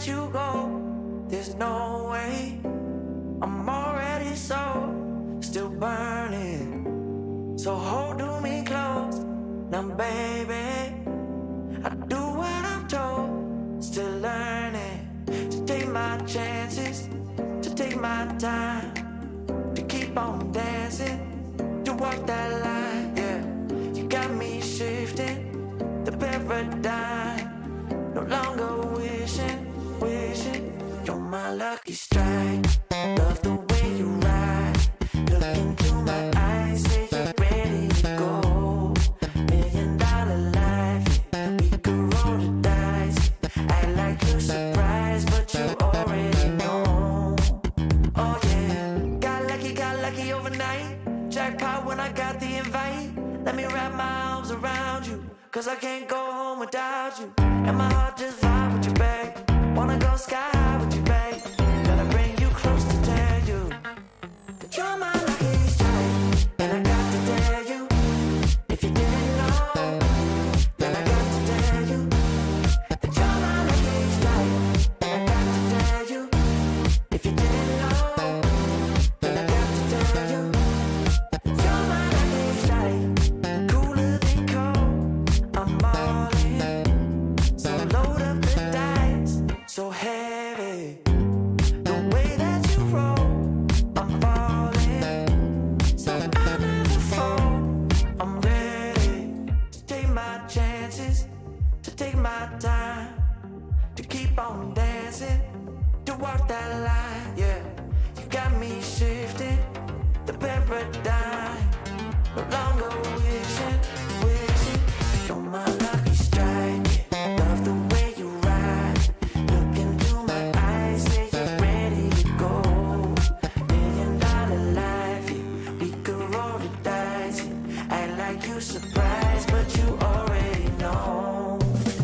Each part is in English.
let you go. There's no way. I'm already still burning. So hold me close. Now baby, I do what I'm told. Still learning to take my chances, to take my time, to keep on dancing, to walk that line, yeah. You got me shifting the paradigm. No longer wishing, you're my lucky strike. Love the way you ride. Look into my eyes, say you're ready to go. $1 million life, yeah. We could roll the dice. Act like you're surprised, but you already know. Oh yeah, got lucky overnight. Jackpot when I got the invite. Let me wrap my arms around you, cause I can't go home without you. And my heart just vibe with you, babe. Wanna go sky high with you, babe. Gotta bring you close to tell you that you're my lucky strike. And I got to tell you, if you didn't know, then I got to tell you that you're my lucky strike. And I got to tell you, if you didn't know, then I got to tell you that you're my lucky strike. Cooler than cold, I'm all in. So load up the dice, so heavy. The way that you roll, I'm falling. So I never fall. I'm ready to take my chances, to take my time, to keep on dancing, to walk that line, yeah. You got me shifting the paradigm. No longer wishing, you're my lucky strike. Love the way you ride. Look into my eyes, say you're ready to go. $1 million life, yeah. We could roll the dice, yeah. Act like you surprised, but you already know.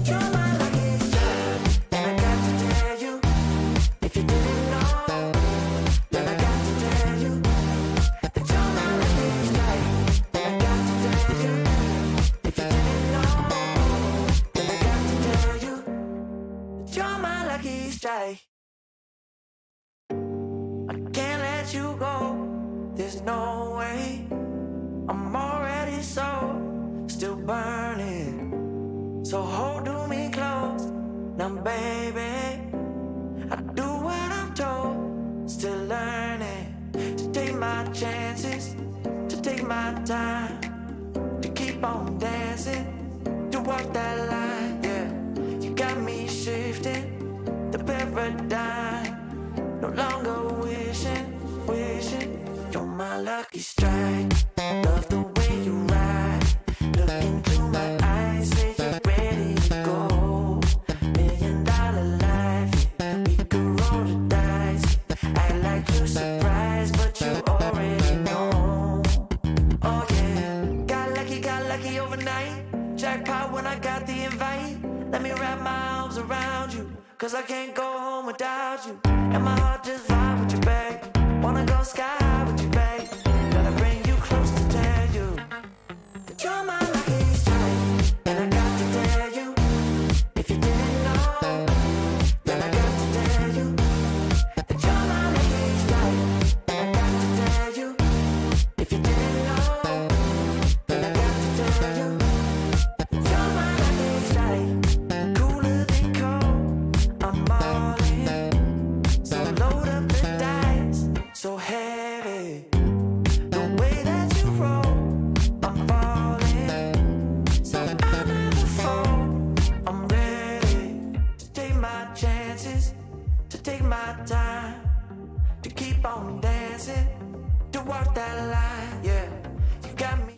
You're my lucky strike, and I got to tell you, if you didn't know, then I got to tell you that you're my lucky strike. And I got to tell you, if you didn't know, then I got to tell you that you're my lucky strike. I can't let you go. There's no way. I'm already still burning. So hold me close. Now baby, I do what I'm told. Still learning to take my chances, to take my time, to keep on dancing, to walk that line, yeah. You got me shifting the paradigm. No longer wishing, you're my lucky strike. Love the way you ride. Look into my eyes, say you're ready to go. $1 million life, yeah. We could roll the dice. Act like you're surprised, but you already know. Oh yeah, got lucky overnight. Jackpot when I got the invite. Let me wrap my arms around you, cause I can't go home without you. And my heart just vibe with you, babe. Wanna go sky high with you, babe. Gotta bring you close to tell you that you're my lucky strike. And I got to tell you, if you didn't know, then I got to tell you that you're my lucky strike. And I got to tell you, if you didn't know, then I got to tell you that you're my lucky strike. Cooler than cold, I'm all in. So load up the dice, so heavy. The way that you roll, I'm falling. So I never fall. I'm ready to take my chances, to take my time, to keep on dancing, to walk that line, yeah. You got me.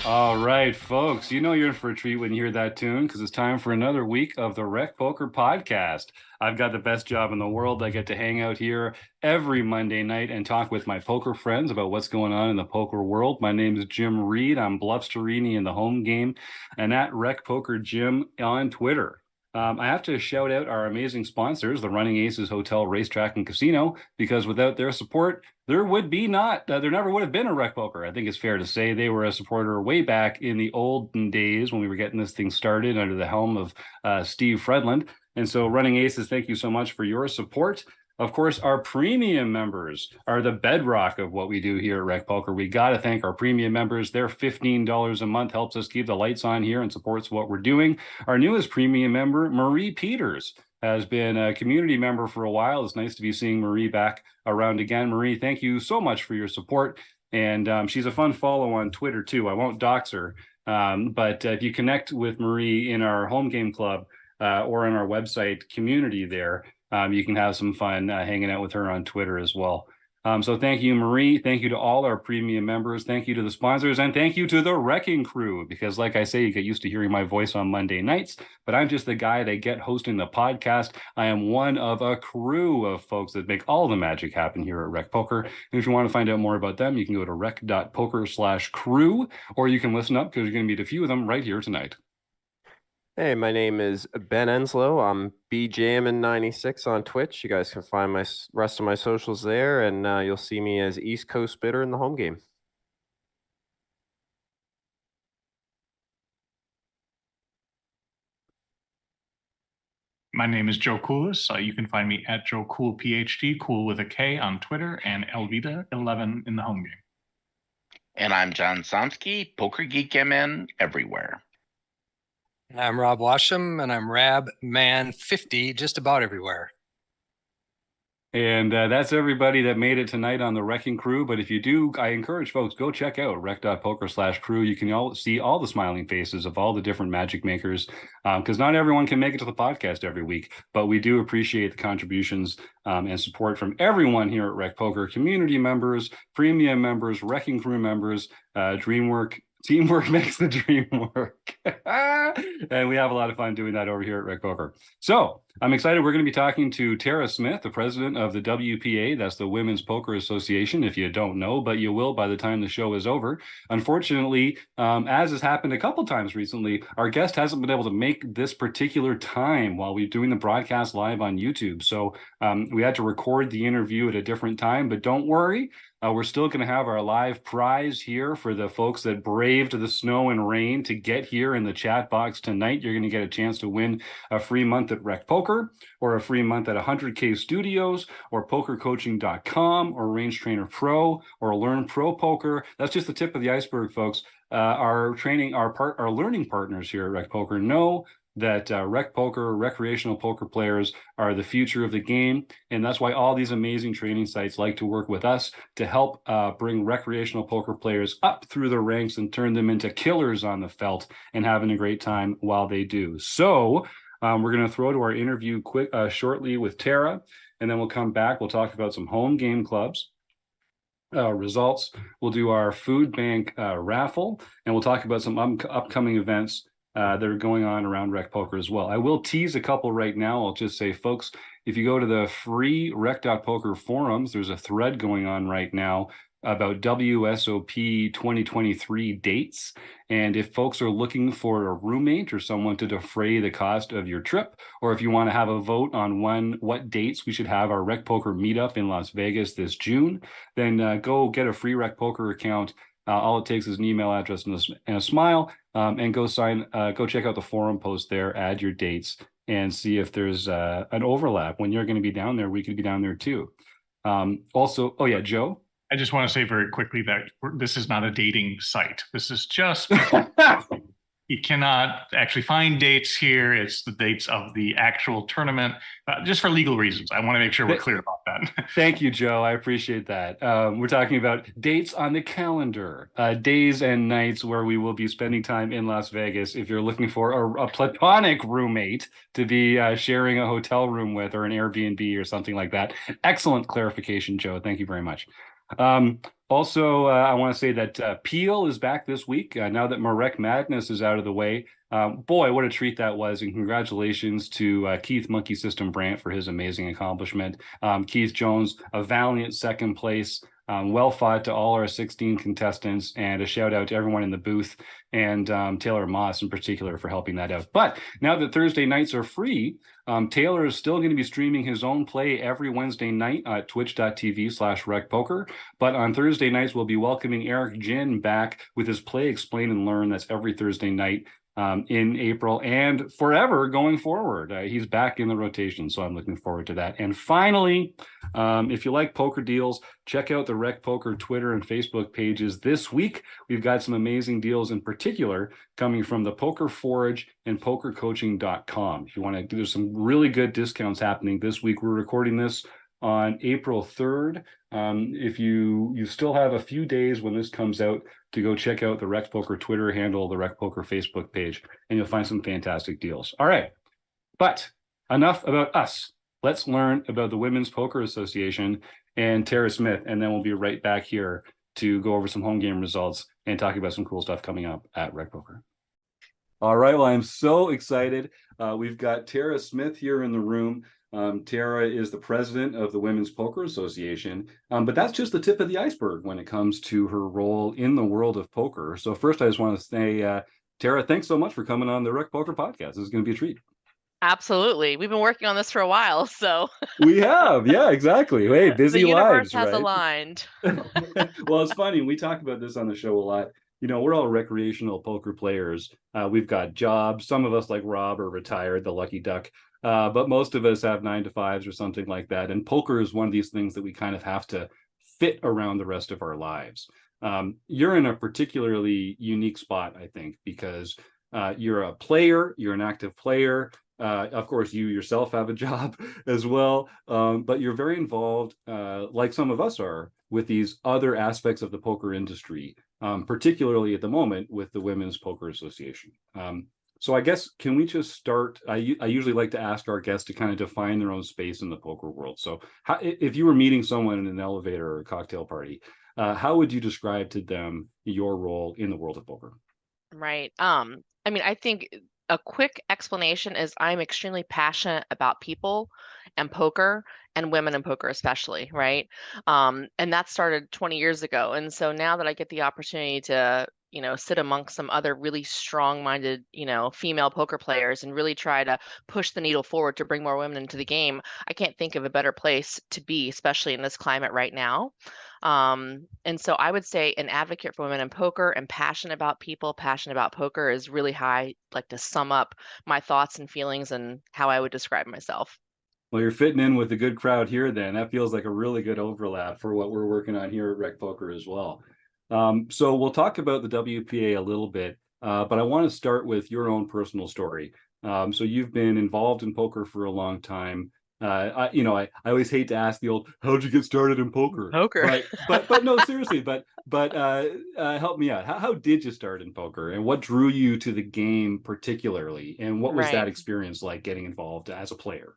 All right, folks. You know you're in for a treat when you hear that tune because it's time for another week of the Rec Poker Podcast. I've got the best job in the world. I get to hang out here every Monday night and talk with my poker friends about what's going on in the poker world. My name is Jim Reid. I'm Bluffsterini in the home game and at Rec Poker Jim on Twitter. I have to shout out our amazing sponsors, the Running Aces Hotel, Racetrack, and Casino, because without their support, there never would have been a Rec Poker. I think it's fair to say they were a supporter way back in the olden days when we were getting this thing started under the helm of Steve Fredland. And so, Running Aces, thank you so much for your support. Of course, our premium members are the bedrock of what we do here at Rec Poker. We got to thank our premium members. Their $15 a month helps us keep the lights on here and supports what we're doing. Our newest premium member, Marie Peters, has been a community member for a while. It's nice to be seeing Marie back around again. Marie, thank you so much for your support. And she's a fun follow on Twitter, too. I won't dox her. But if you connect with Marie in our home game club or on our website community there, you can have some fun hanging out with her on Twitter as well. So thank you, Marie. Thank you to all our premium members. Thank you to the sponsors. And thank you to the RECing Crew, because like I say, you get used to hearing my voice on Monday nights, but I'm just the guy they get hosting the podcast. I am one of a crew of folks that make all the magic happen here at Rec Poker. And if you want to find out more about them, you can go to rec.poker/crew, or you can listen up because you're going to meet a few of them right here tonight. Hey, my name is Ben Enslow. I'm BJamin96 on Twitch. You guys can find my rest of my socials there, and you'll see me as East Coast Bidder in the home game. My name is Joe Coolis. You can find me at Joe Cool PhD, cool with a K on Twitter, and Elvita11 in the home game. And I'm John Somsky, Poker Geek MN everywhere. I'm Rob Washam, and I'm Rabman50 just about everywhere. And that's everybody that made it tonight on the RECing Crew. But if you do, I encourage folks, go check out rec.poker/crew. You can all see all the smiling faces of all the different magic makers, because not everyone can make it to the podcast every week. But we do appreciate the contributions and support from everyone here at Rec Poker, community members, premium members, RECing Crew members, Teamwork makes the dream work. And we have a lot of fun doing that over here at Rec Poker. So I'm excited. We're going to be talking to Tara Smith, the president of the WPA. That's the Women's Poker Association, if you don't know, but you will by the time the show is over. Unfortunately, as has happened a couple times recently, our guest hasn't been able to make this particular time while we're doing the broadcast live on YouTube. So we had to record the interview at a different time, but don't worry. We're still going to have our live prize here for the folks that braved the snow and rain to get here in the chat box tonight. You're going to get a chance to win a free month at Rec Poker, or a free month at 100K Studios, or pokercoaching.com, or Range Trainer Pro, or Learn Pro Poker. That's just the tip of the iceberg, folks. Our learning partners here at Rec Poker know that Rec Poker, recreational poker players are the future of the game. And that's why all these amazing training sites like to work with us to help bring recreational poker players up through the ranks and turn them into killers on the felt and having a great time while they do. So we're going to throw to our interview shortly with Tara, and then we'll come back. We'll talk about some home game clubs. Results. We'll do our food bank raffle, and we'll talk about some upcoming events that are going on around Rec Poker as well. I will tease a couple right now. I'll just say, folks, if you go to the free rec.poker forums, there's a thread going on right now about WSOP 2023 dates. And if folks are looking for a roommate or someone to defray the cost of your trip, or if you want to have a vote on what dates we should have our Rec Poker meetup in Las Vegas this June, then go get a free Rec Poker account. All it takes is an email address and a smile, and go check out the forum post there, add your dates, and see if there's an overlap. When you're going to be down there, we could be down there too. Also, oh yeah, Joe? I just want to say very quickly that this is not a dating site. This is just you cannot actually find dates here. It's the dates of the actual tournament, just for legal reasons. I want to make sure we're clear about that. Thank you, Joe. I appreciate that. We're talking about dates on the calendar, days and nights where we will be spending time in Las Vegas. If you're looking for a platonic roommate to be sharing a hotel room with, or an Airbnb or something like that. Excellent clarification, Joe. Thank you very much. Also, I want to say that Peel is back this week. Now that Marek Madness is out of the way, boy, what a treat that was! And congratulations to Keith Monkey System Brandt for his amazing accomplishment. Keith Jones, a valiant second place. Well fought to all our 16 contestants, and a shout out to everyone in the booth and Taylor Moss in particular for helping that out. But now that Thursday nights are free, Taylor is still going to be streaming his own play every Wednesday night at twitch.tv/RecPoker. But on Thursday nights, we'll be welcoming Eric Jin back with his Play, Explain, and Learn. That's every Thursday night in April and forever going forward. He's back in the rotation, so I'm looking forward to that. And finally, if you like poker deals, check out the RecPoker Twitter and Facebook pages this week. We've got some amazing deals in particular coming from the Poker Forge and PokerCoaching.com. If you want to, there's some really good discounts happening this week. We're recording this on April 3rd. If you still have a few days when this comes out to go check out the RecPoker Twitter handle, the RecPoker Facebook page, and you'll find some fantastic deals. All right, but enough about us. Let's learn about the Women's Poker Association and Tara Smith, and then we'll be right back here to go over some home game results and talk about some cool stuff coming up at RecPoker. All right, well, I'm so excited. We've got Tara Smith here in the room. Tara is the president of the Women's Poker Association, but that's just the tip of the iceberg when it comes to her role in the world of poker. So first, I just want to say, Tara, thanks so much for coming on the RecPoker podcast. This is going to be a treat. Absolutely. We've been working on this for a while, so We have, yeah, exactly. Hey, busy the universe lives, has right? aligned. Well, it's funny. We talk about this on the show a lot. You know, we're all recreational poker players. We've got jobs. Some of us, like Rob, are retired, the lucky duck. But most of us have 9-to-5s or something like that. And poker is one of these things that we kind of have to fit around the rest of our lives. You're in a particularly unique spot, I think, because you're a player, you're an active player. Of course, you yourself have a job as well, but you're very involved, like some of us are, with these other aspects of the poker industry, particularly at the moment with the Women's Poker Association. So I guess, can we just start? I usually like to ask our guests to kind of define their own space in the poker world. So if you were meeting someone in an elevator or a cocktail party, how would you describe to them your role in the world of poker? Right. I mean, I think a quick explanation is I'm extremely passionate about people and poker and women in poker especially, right? And that started 20 years ago. And so now that I get the opportunity to, sit amongst some other really strong-minded, female poker players and really try to push the needle forward to bring more women into the game, I can't think of a better place to be, especially in this climate right now. And so I would say an advocate for women in poker and passionate about people, passionate about poker is really how I like to sum up my thoughts and feelings and how I would describe myself. Well, you're fitting in with a good crowd here then. That feels like a really good overlap for what we're working on here at RecPoker as well. So we'll talk about the WPA a little bit, but I want to start with your own personal story. So you've been involved in poker for a long time. I always hate to ask the old, how'd you get started in poker? Poker. But no, seriously, but help me out. How did you start in poker, and what drew you to the game particularly? And what was Right. that experience like getting involved as a player?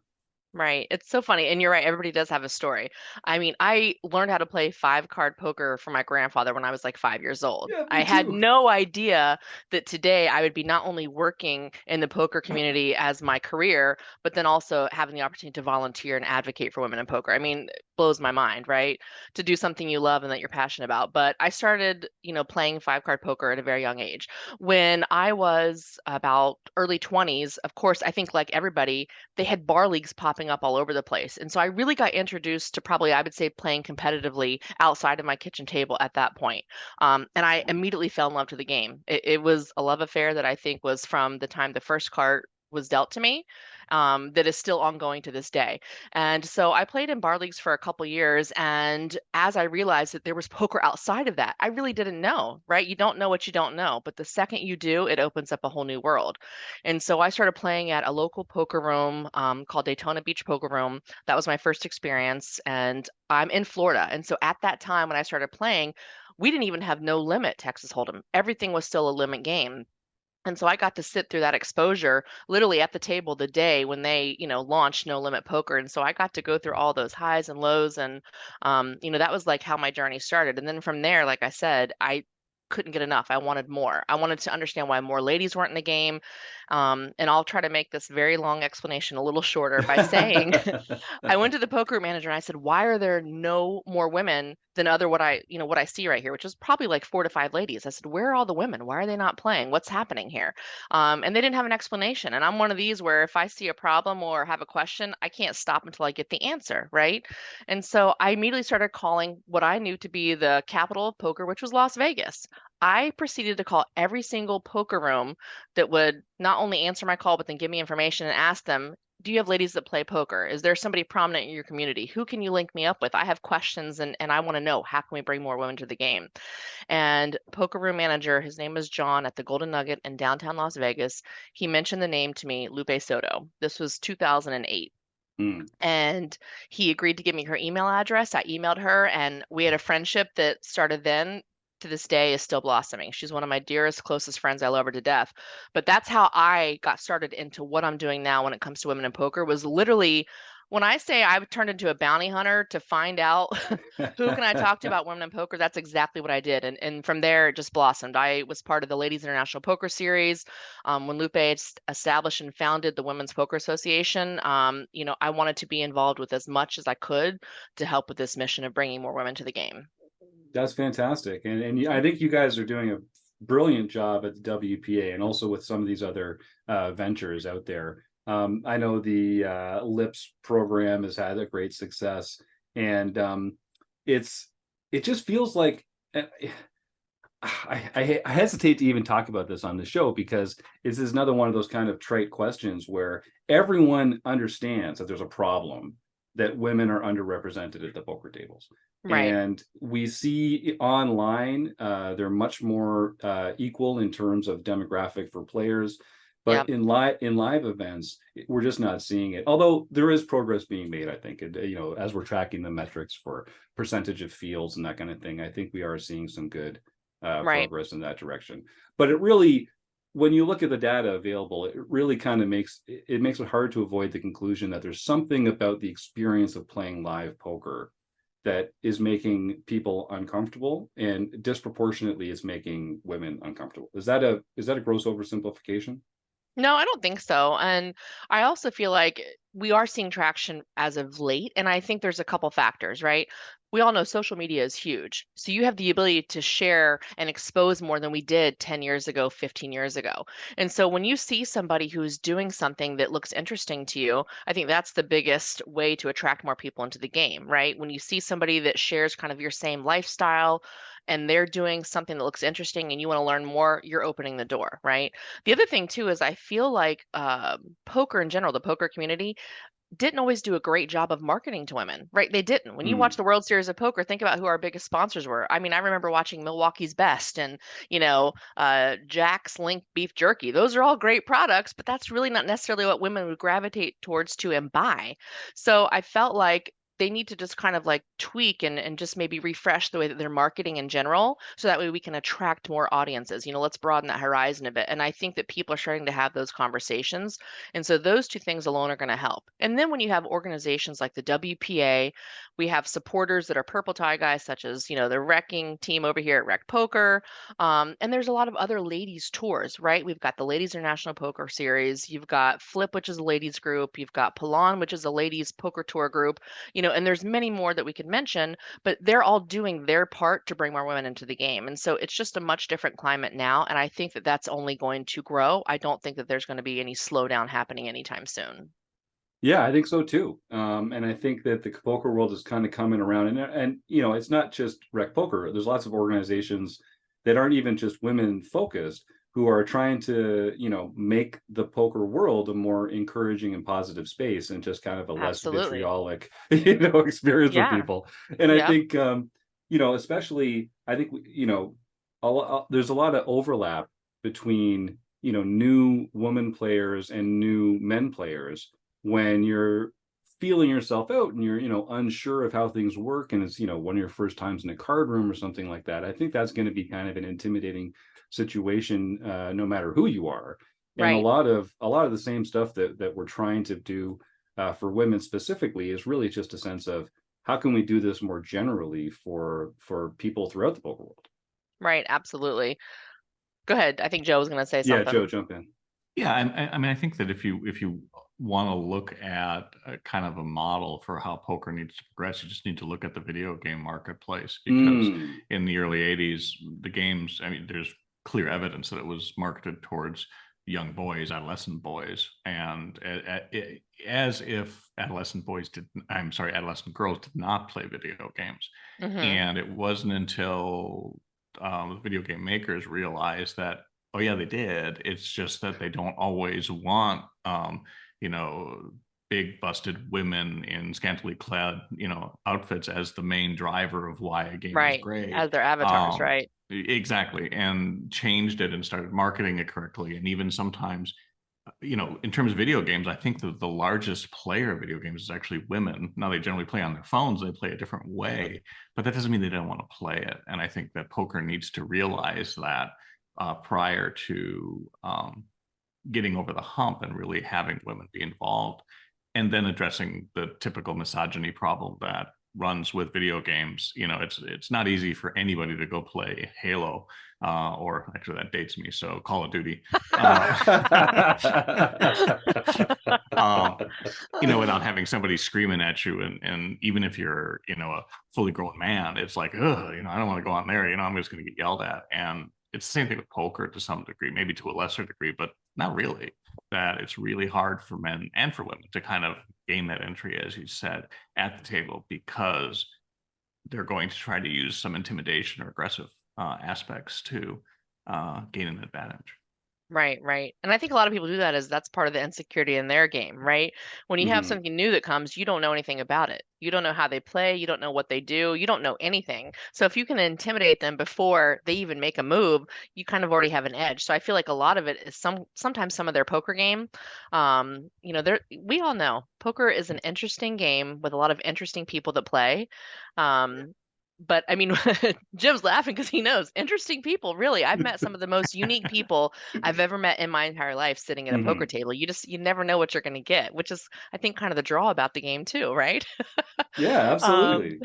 Right. It's so funny. And you're right. Everybody does have a story. I mean, I learned how to play 5-card poker from my grandfather when I was like 5 years old. Yeah, I me had too. no idea that today I would be not only working in the poker community as my career, but then also having the opportunity to volunteer and advocate for women in poker. I mean, it blows my mind, right? To do something you love and that you're passionate about. But I started, playing 5-card poker at a very young age. When I was about early 20s, of course, I think like everybody, they had bar leagues popping up all over the place. And so I really got introduced to probably, I would say, playing competitively outside of my kitchen table at that point. And I immediately fell in love to the game. It was a love affair that I think was from the time the first card was dealt to me, that is still ongoing to this day. And so I played in bar leagues for a couple years. And as I realized that there was poker outside of that, I really didn't know, right? You don't know what you don't know. But the second you do, it opens up a whole new world. And so I started playing at a local poker room called Daytona Beach Poker Room. That was my first experience. And I'm in Florida. And so at that time when I started playing, we didn't even have no limit Texas Hold'em. Everything was still a limit game. And so I got to sit through that exposure literally at the table the day when they, launched No Limit Poker. And so I got to go through all those highs and lows. And, that was like how my journey started. And then from there, like I said, I couldn't get enough. I wanted more. I wanted to understand why more ladies weren't in the game. And I'll try to make this very long explanation a little shorter by saying I went to the poker manager and I said, why are there no more women than what I see right here, which is probably like 4 to 5 ladies. I said, where are all the women? Why are they not playing? What's happening here? And they didn't have an explanation. And I'm one of these where if I see a problem or have a question, I can't stop until I get the answer, right? And so I immediately started calling what I knew to be the capital of poker, which was Las Vegas. I proceeded to call every single poker room that would not only answer my call, but then give me information and ask them, do you have ladies that play poker? Is there somebody prominent in your community? Who can you link me up with? I have questions and I want to know, how can we bring more women to the game? And poker room manager, his name is John at the Golden Nugget in downtown Las Vegas. He mentioned the name to me, Lupe Soto. This was 2008. And he agreed to give me her email address. I emailed her and we had a friendship that started then, to this day is still blossoming. She's one of my dearest, closest friends. I love her to death. But that's how I got started into what I'm doing now when it comes to women in poker, was literally when I say I've turned into a bounty hunter to find out who can I talk to about women in poker, that's exactly what I did. And from there, it just blossomed. I was part of the Ladies International Poker Series. When Lupe established and founded the Women's Poker Association, I wanted to be involved with as much as I could to help with this mission of bringing more women to the game. That's fantastic. And I think you guys are doing a brilliant job at the WPA and also with some of these other ventures out there. I know the LIPS program has had a great success, and it just feels like I hesitate to even talk about this on the show because this is another one of those kind of trite questions where everyone understands that there's a problem, that women are underrepresented at the poker tables. Right. And we see online, they're much more equal in terms of demographic for players. But in live events, we're just not seeing it. Although there is progress being made, I think, as we're tracking the metrics for percentage of fields and that kind of thing, I think we are seeing some good progress in that direction. But it really, when you look at the data available, it really kind of makes it hard to avoid the conclusion that there's something about the experience of playing live poker that is making people uncomfortable, and disproportionately is making women uncomfortable. Is that a gross oversimplification? No, I don't think so. And I also feel like we are seeing traction as of late. And I think there's a couple factors, right? We all know social media is huge. So you have the ability to share and expose more than we did 10 years ago, 15 years ago. And so when you see somebody who's doing something that looks interesting to you, I think that's the biggest way to attract more people into the game, right? When you see somebody that shares kind of your same lifestyle and they're doing something that looks interesting and you want to learn more, you're opening the door, right? The other thing too is I feel like poker in general, the poker community, didn't always do a great job of marketing to women, right? They didn't. When you watch the World Series of Poker, think about who our biggest sponsors were. I mean, I remember watching Milwaukee's Best and, Jack's Link Beef Jerky. Those are all great products, but that's really not necessarily what women would gravitate towards to and buy. So I felt like they need to just kind of like tweak and just maybe refresh the way that they're marketing in general. So that way we can attract more audiences. Let's broaden that horizon a bit. And I think that people are starting to have those conversations. And so those two things alone are going to help. And then when you have organizations like the WPA, we have supporters that are purple tie guys, such as, the RecQing team over here at RecPoker. And there's a lot of other ladies tours, right? We've got the Ladies International Poker Series. You've got Flip, which is a ladies group. You've got Palan, which is a ladies poker tour group. And there's many more that we could mention, but they're all doing their part to bring more women into the game. And so it's just a much different climate now. And I think that that's only going to grow. I don't think that there's going to be any slowdown happening anytime soon. Yeah, I think so too. And I think that the poker world is kind of coming around, and it's not just RecPoker. There's lots of organizations that aren't even just women focused, who are trying to, make the poker world a more encouraging and positive space, and just kind of a less vitriolic, experience for people. And I think, especially, I think, there's a lot of overlap between, new woman players and new men players when you're feeling yourself out and you're, unsure of how things work, and it's, one of your first times in a card room or something like that, I think that's going to be kind of an intimidating situation, no matter who you are. And Right. a lot of the same stuff that we're trying to do for women specifically is really just a sense of how can we do this more generally for people throughout the poker world. Right. Absolutely. Go ahead. I think Joe was going to say Yeah, something. Joe, jump in. Yeah, and I mean, I think that if you want to look at a kind of a model for how poker needs to progress, you just need to look at the video game marketplace, because in the early 80s, the games, I mean, there's clear evidence that it was marketed towards young boys, adolescent boys, and as if adolescent girls did not play video games. And it wasn't until the video game makers realized that, oh yeah, they did. It's just that they don't always want, big busted women in scantily clad, outfits as the main driver of why a game is great. As their avatars, right? Exactly. And changed it and started marketing it correctly. And even sometimes, in terms of video games, I think that the largest player of video games is actually women. Now, they generally play on their phones, they play a different way, but that doesn't mean they don't want to play it. And I think that poker needs to realize that prior to getting over the hump and really having women be involved, and then addressing the typical misogyny problem that runs with video games. It's not easy for anybody to go play Halo, or actually that dates me, so Call of Duty, without having somebody screaming at you. And even if you're, a fully grown man, it's like, ugh, I don't want to go on there, I'm just going to get yelled at. And it's the same thing with poker to some degree, maybe to a lesser degree, but not really. That it's really hard for men and for women to kind of gain that entry, as you said, at the table, because they're going to try to use some intimidation or aggressive aspects to gain an advantage. Right. And I think a lot of people do that as that's part of the insecurity in their game, right? When you have something new that comes, you don't know anything about it. You don't know how they play. You don't know what they do. You don't know anything. So if you can intimidate them before they even make a move, you kind of already have an edge. So I feel like a lot of it is sometimes some of their poker game. We all know poker is an interesting game with a lot of interesting people that play. But I mean, Jim's laughing because he knows interesting people. Really, I've met some of the most unique people I've ever met in my entire life sitting at a poker table. You never know what you're going to get, which is, I think, kind of the draw about the game too, right? Yeah, absolutely.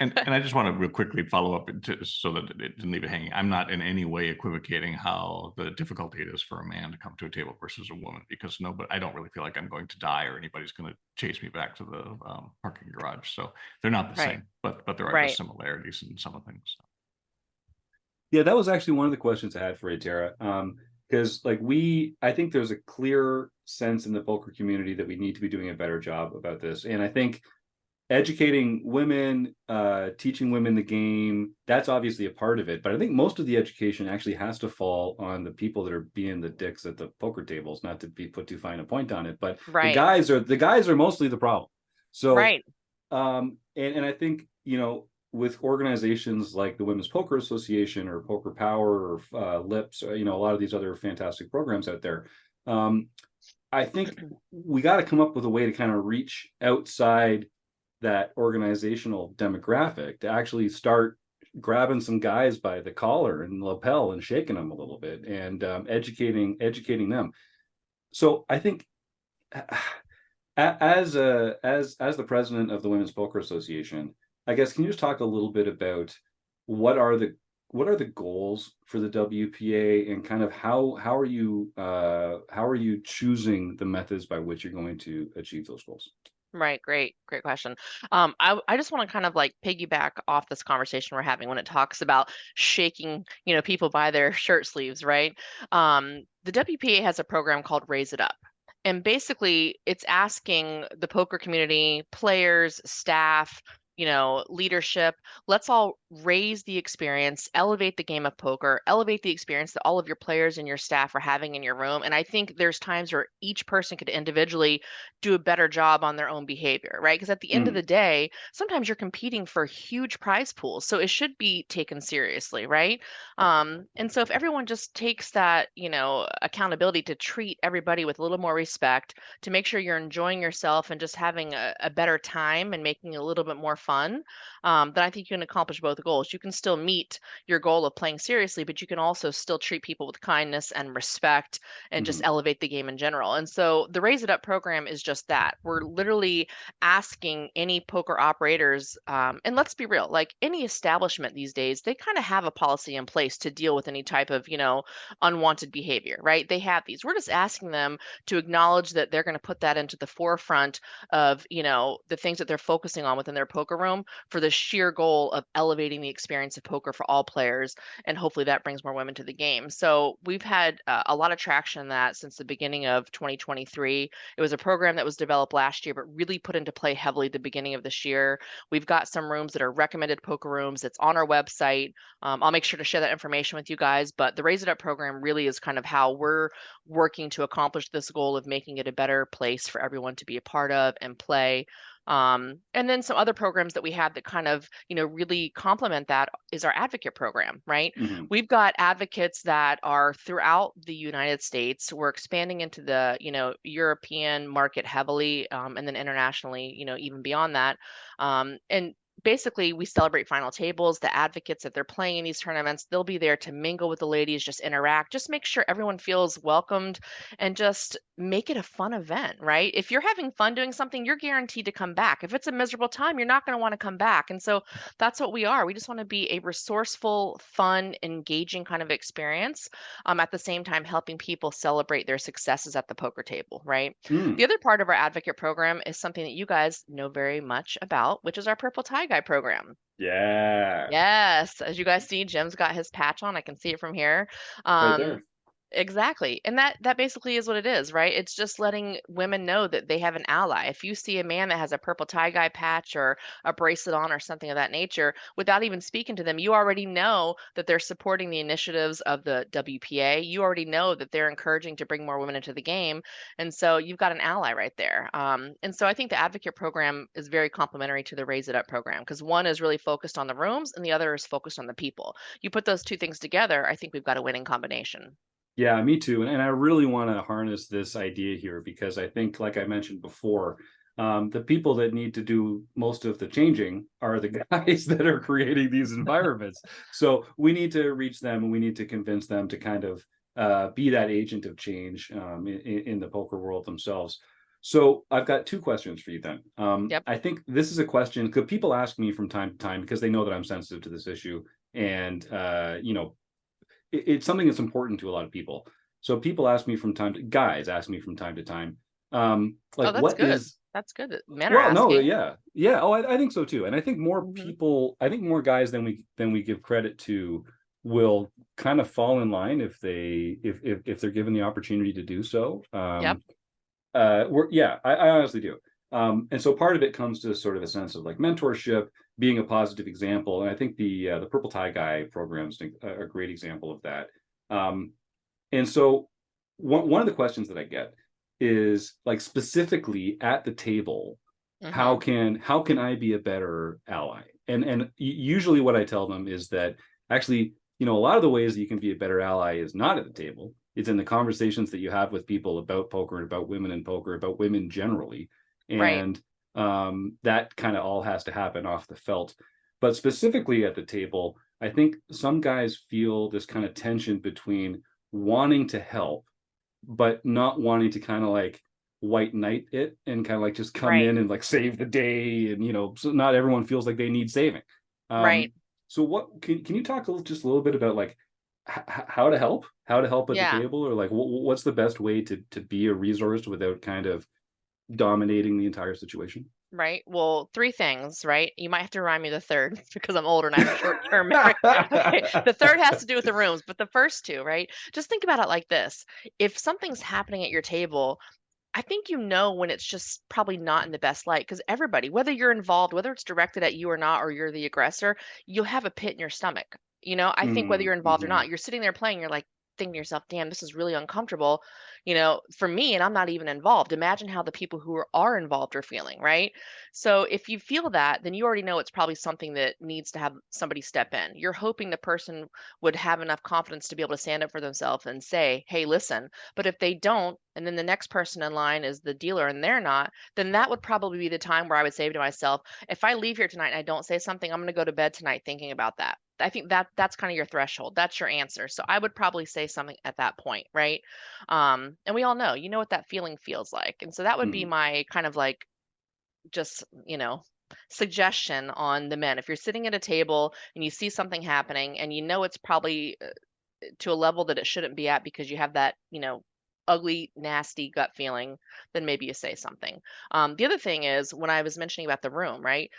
And I just want to real quickly follow up so that it didn't leave it hanging. I'm not in any way equivocating how the difficulty it is for a man to come to a table versus a woman, because I don't really feel like I'm going to die or anybody's going to chase me back to the parking garage. So they're not the same, but there are just similarities in some of things. So. Yeah, that was actually one of the questions I had for you, Tara. Because I think there's a clear sense in the poker community that we need to be doing a better job about this. And I think educating women, teaching women the game, that's obviously a part of it. But I think most of the education actually has to fall on the people that are being the dicks at the poker tables, not to be put too fine a point on it. But the guys are mostly the problem. So, and I think, with organizations like the Women's Poker Association or Poker Power or LIPS, a lot of these other fantastic programs out there, I think we got to come up with a way to kind of reach outside that organizational demographic to actually start grabbing some guys by the collar and lapel and shaking them a little bit and educating them. So I think as the president of the Women's Poker Association, I guess, can you just talk a little bit about what are the goals for the WPA, and kind of how are you choosing the methods by which you're going to achieve those goals? Right. Great question. I just want to kind of like piggyback off this conversation we're having when it talks about shaking, people by their shirt sleeves, right? The WPA has a program called Raise It Up. And basically it's asking the poker community, players, staff, leadership. Let's all raise the experience, elevate the game of poker, elevate the experience that all of your players and your staff are having in your room. And I think there's times where each person could individually do a better job on their own behavior, right? Because at the end of the day, sometimes you're competing for huge prize pools. So it should be taken seriously, right? And so if everyone just takes that, accountability to treat everybody with a little more respect, to make sure you're enjoying yourself and just having a better time and making it a little bit more fun, then I think you can accomplish both goals. You can still meet your goal of playing seriously, but you can also still treat people with kindness and respect and just elevate the game in general. And so the Raise It Up program is just that. We're literally asking any poker operators, and let's be real, like any establishment these days, they kind of have a policy in place to deal with any type of, unwanted behavior, right? They have these. We're just asking them to acknowledge that they're going to put that into the forefront of, the things that they're focusing on within their poker room for the sheer goal of elevating the experience of poker for all players. And hopefully that brings more women to the game. So we've had a lot of traction in that since the beginning of 2023. It was a program that was developed last year, but really put into play heavily at the beginning of this year. We've got some rooms that are recommended poker rooms. It's on our website. I'll make sure to share that information with you guys, but the Raise It Up program really is kind of how we're working to accomplish this goal of making it a better place for everyone to be a part of and play. And then some other programs that we have that kind of, really complement that is our advocate program, right? We've got advocates that are throughout the United States. We're expanding into the, European market heavily, and then internationally, even beyond that. And basically we celebrate final tables. The advocates that they're playing in these tournaments, they'll be there to mingle with the ladies, just interact, just make sure everyone feels welcomed and just make it a fun event, right? If you're having fun doing something, you're guaranteed to come back. If it's a miserable time, you're not going to want to come back. And so that's what we are. We just want to be a resourceful, fun, engaging kind of experience, at the same time helping people celebrate their successes at the poker table, right? The other part of our advocate program is something that you guys know very much about, which is our Purple Tie Guy program. Yeah. Yes, as you guys see, Jim's got his patch on. I can see it from here. Right there. Exactly. And that basically is what it is, right? It's just letting women know that they have an ally. If you see a man that has a purple tie guy patch or a bracelet on or something of that nature, without even speaking to them, you already know that they're supporting the initiatives of the WPA. You already know that they're encouraging to bring more women into the game. And so you've got an ally right there. And so I think the advocate program is very complementary to the Raise It Up program because one is really focused on the rooms and the other is focused on the people. You put those two things together, I think we've got a winning combination. Yeah, me too. And I really want to harness this idea here because I think, like I mentioned before, the people that need to do most of the changing are the guys that are creating these environments. So we need to reach them and we need to convince them to kind of be that agent of change in the poker world themselves. So I've got two questions for you then. Yep. I think this is a question because people ask me from time to time because they know that I'm sensitive to this issue. And, it's something that's important to a lot of people. So people ask me guys ask me from time to time, like, that's what good. is, That's good. Men are well, no, asking. yeah. Oh, I think so too. And I think more people, I think more guys than we give credit to will kind of fall in line if they're given the opportunity to do so. Yep. I honestly do. And so part of it comes to sort of a sense of like mentorship, being a positive example. And I think the Purple Tie Guy program is a great example of that. And so one of the questions that I get is like specifically at the table, how can I be a better ally? And usually what I tell them is that actually, a lot of the ways that you can be a better ally is not at the table. It's in the conversations that you have with people about poker and about women in poker, about women generally. And that kind of all has to happen off the felt. But specifically at the table, I think some guys feel this kind of tension between wanting to help, but not wanting to kind of like white knight it and kind of like just come in and like save the day. And, so not everyone feels like they need saving. So what can you talk just a little bit about like how to help at the table, or like what's the best way to be a resource without kind of dominating the entire situation? Right. Well, three things, right? You might have to remind me the third because I'm older and I have short-term memory. Okay. The third has to do with the rooms, but the first two, right? Just think about it like this. If something's happening at your table, I think when it's just probably not in the best light, because everybody, whether you're involved, whether it's directed at you or not, or you're the aggressor, you'll have a pit in your stomach. I think whether you're involved or Mm-hmm. not, you're sitting there playing, you're like thinking to yourself, damn, this is really uncomfortable, for me, and I'm not even involved. Imagine how the people who are involved are feeling, right? So if you feel that, then you already know it's probably something that needs to have somebody step in. You're hoping the person would have enough confidence to be able to stand up for themselves and say, hey, listen. But if they don't, and then the next person in line is the dealer and they're not, then that would probably be the time where I would say to myself, if I leave here tonight and I don't say something, I'm going to go to bed tonight thinking about that. I think that's kind of your threshold. That's your answer. So I would probably say something at that point, right? And we all know, what that feeling feels like. And so that would be Mm-hmm. my kind of like just, suggestion on the men. If you're sitting at a table and you see something happening and it's probably to a level that it shouldn't be at because you have that, ugly, nasty gut feeling, then maybe you say something. The other thing is when I was mentioning about the room, right?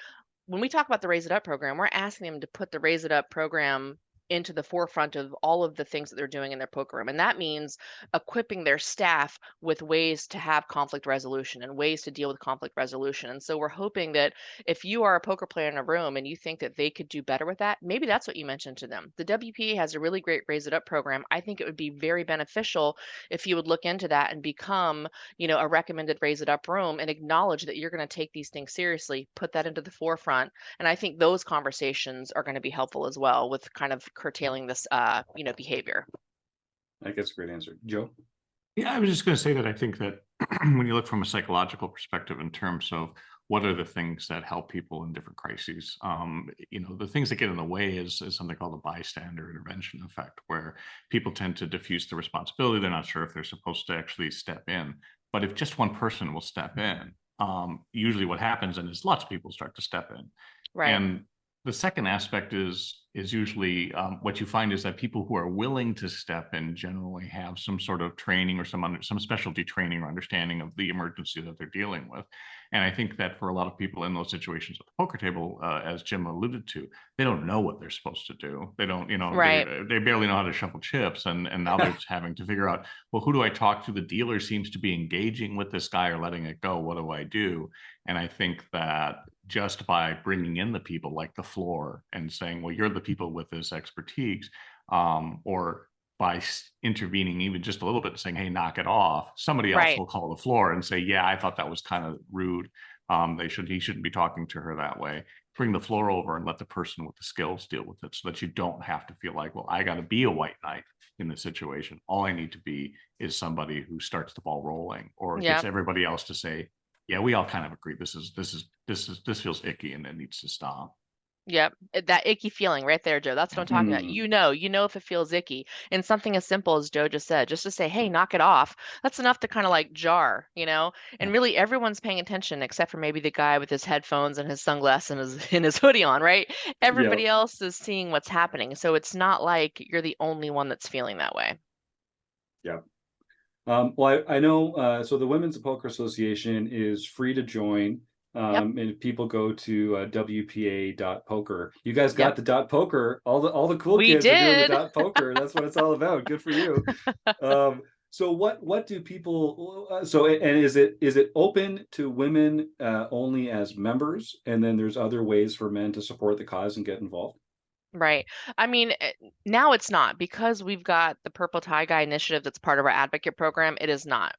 When we talk about the Raise It Up program, we're asking them to put the Raise It Up program into the forefront of all of the things that they're doing in their poker room. And that means equipping their staff with ways to have conflict resolution and ways to deal with conflict resolution. And so we're hoping that if you are a poker player in a room and you think that they could do better with that, maybe that's what you mentioned to them. The WPA has a really great Raise It Up program. I think it would be very beneficial if you would look into that and become, a recommended Raise It Up room and acknowledge that you're going to take these things seriously, put that into the forefront. And I think those conversations are going to be helpful as well with kind of curtailing this, behavior. I think that's a great answer. Joe? Yeah, I was just going to say that I think that when you look from a psychological perspective in terms of what are the things that help people in different crises, the things that get in the way is something called the bystander intervention effect, where people tend to diffuse the responsibility. They're not sure if they're supposed to actually step in. But if just one person will step in, usually what happens is lots of people start to step in. Right. And the second aspect is usually what you find is that people who are willing to step in generally have some sort of training or some specialty training or understanding of the emergency that they're dealing with. And I think that for a lot of people in those situations at the poker table, as Jim alluded to, they don't know what they're supposed to do. They don't, Right. they barely know how to shuffle chips. And now they're having to figure out, well, who do I talk to? The dealer seems to be engaging with this guy or letting it go. What do I do? And I think that just by bringing in the people like the floor and saying, well, you're the people with this expertise, or by intervening even just a little bit and saying, hey, knock it off, somebody else Right. will call the floor and say, yeah, I thought that was kind of rude. He shouldn't be talking to her that way. Bring the floor over and let the person with the skills deal with it so that you don't have to feel like, well, I got to be a white knight in this situation. All I need to be is somebody who starts the ball rolling or Yeah. gets everybody else to say, yeah, we all kind of agree. This feels icky and it needs to stop. Yep. That icky feeling right there, Joe. That's what I'm talking about. If it feels icky. And something as simple as Joe just said, just to say, hey, knock it off. That's enough to kind of like jar, and really everyone's paying attention except for maybe the guy with his headphones and his sunglasses and his hoodie on, right? Everybody else is seeing what's happening. So it's not like you're the only one that's feeling that way. Yeah. Well, I know, so the Women's Poker Association is free to join. And if people go to WPA.poker, you guys got the .poker. All the cool kids are doing the .poker. That's what it's all about. Good for you. So what do people? And is it open to women only as members, and then there's other ways for men to support the cause and get involved? Right. I mean, now it's not because we've got the Purple Tie Guy initiative that's part of our advocate program. It is not.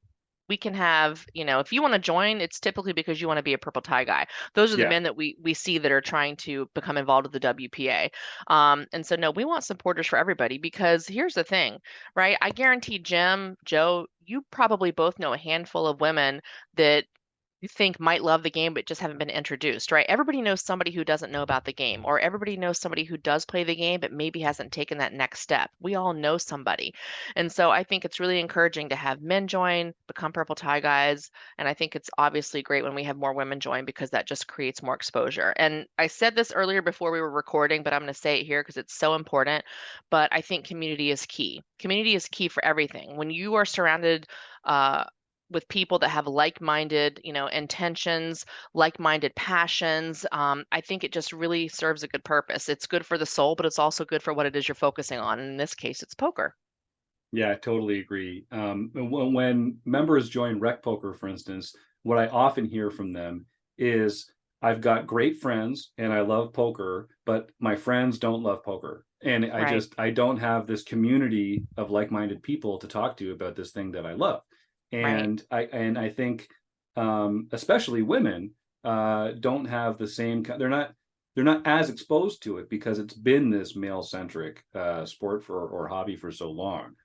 We can have, if you want to join, it's typically because you want to be a Purple Tie Guy. Those are the men that we see that are trying to become involved with the WPA. And so, no, we want supporters for everybody because here's the thing, right? I guarantee Jim, Joe, you probably both know a handful of women that you think might love the game but just haven't been introduced, right? Everybody knows somebody who doesn't know about the game, or everybody knows somebody who does play the game but maybe hasn't taken that next step. We all know somebody. And so I think it's really encouraging to have men join, become Purple Tie Guys, and I think it's obviously great when we have more women join because that just creates more exposure. And I said this earlier before we were recording, but I'm going to say it here because it's so important, I think community is key. Community is key for everything. When you are surrounded with people that have like-minded, intentions, like-minded passions, I think it just really serves a good purpose. It's good for the soul, but it's also good for what it is you're focusing on. And in this case, it's poker. Yeah, I totally agree. When members join RecPoker, for instance, what I often hear from them is, I've got great friends and I love poker, but my friends don't love poker. And Right. I don't have this community of like-minded people to talk to about this thing that I love. Right. And I think, especially women, don't have the same, they're not as exposed to it because it's been this male-centric sport or hobby for so long.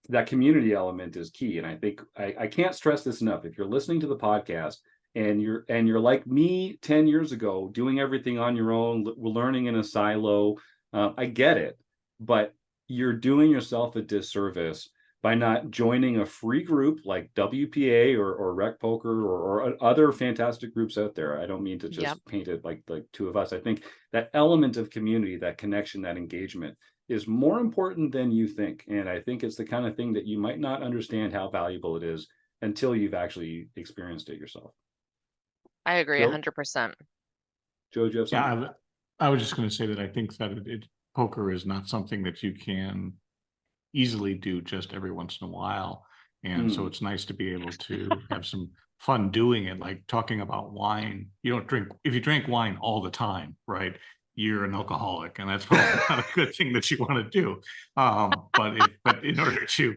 That community element is key. And I think I can't stress this enough. If you're listening to the podcast and you're like me 10 years ago, doing everything on your own, learning in a silo, I get it, but you're doing yourself a disservice by not joining a free group like WPA or RecPoker or other fantastic groups out there. I don't mean to Yep. just paint it like the two of us. I think that element of community, that connection, that engagement is more important than you think. And I think it's the kind of thing that you might not understand how valuable it is until you've actually experienced it yourself. I agree Joe? 100%. Joe, do you have something? Yeah, I was just going to say that I think that poker is not something that you can easily do just every once in a while. And so it's nice to be able to have some fun doing it, like talking about wine. You don't drink, if you drink wine all the time, right? You're an alcoholic, and that's probably not a good thing that you want to do. But in order to,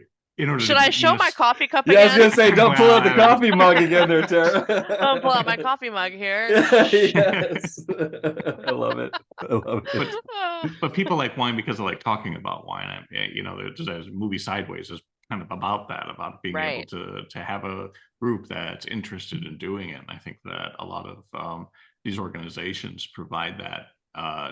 Should I show my coffee cup Yeah, I was again? gonna say, don't pull out the coffee mug again there, Tara. I'll pull out my coffee mug here. Yes. I love it. I love it. But people like wine because they like talking about wine. You know, there's a movie Sideways is kind of about that, about being able Right. to have a group that's interested in doing it. And I think that a lot of these organizations provide that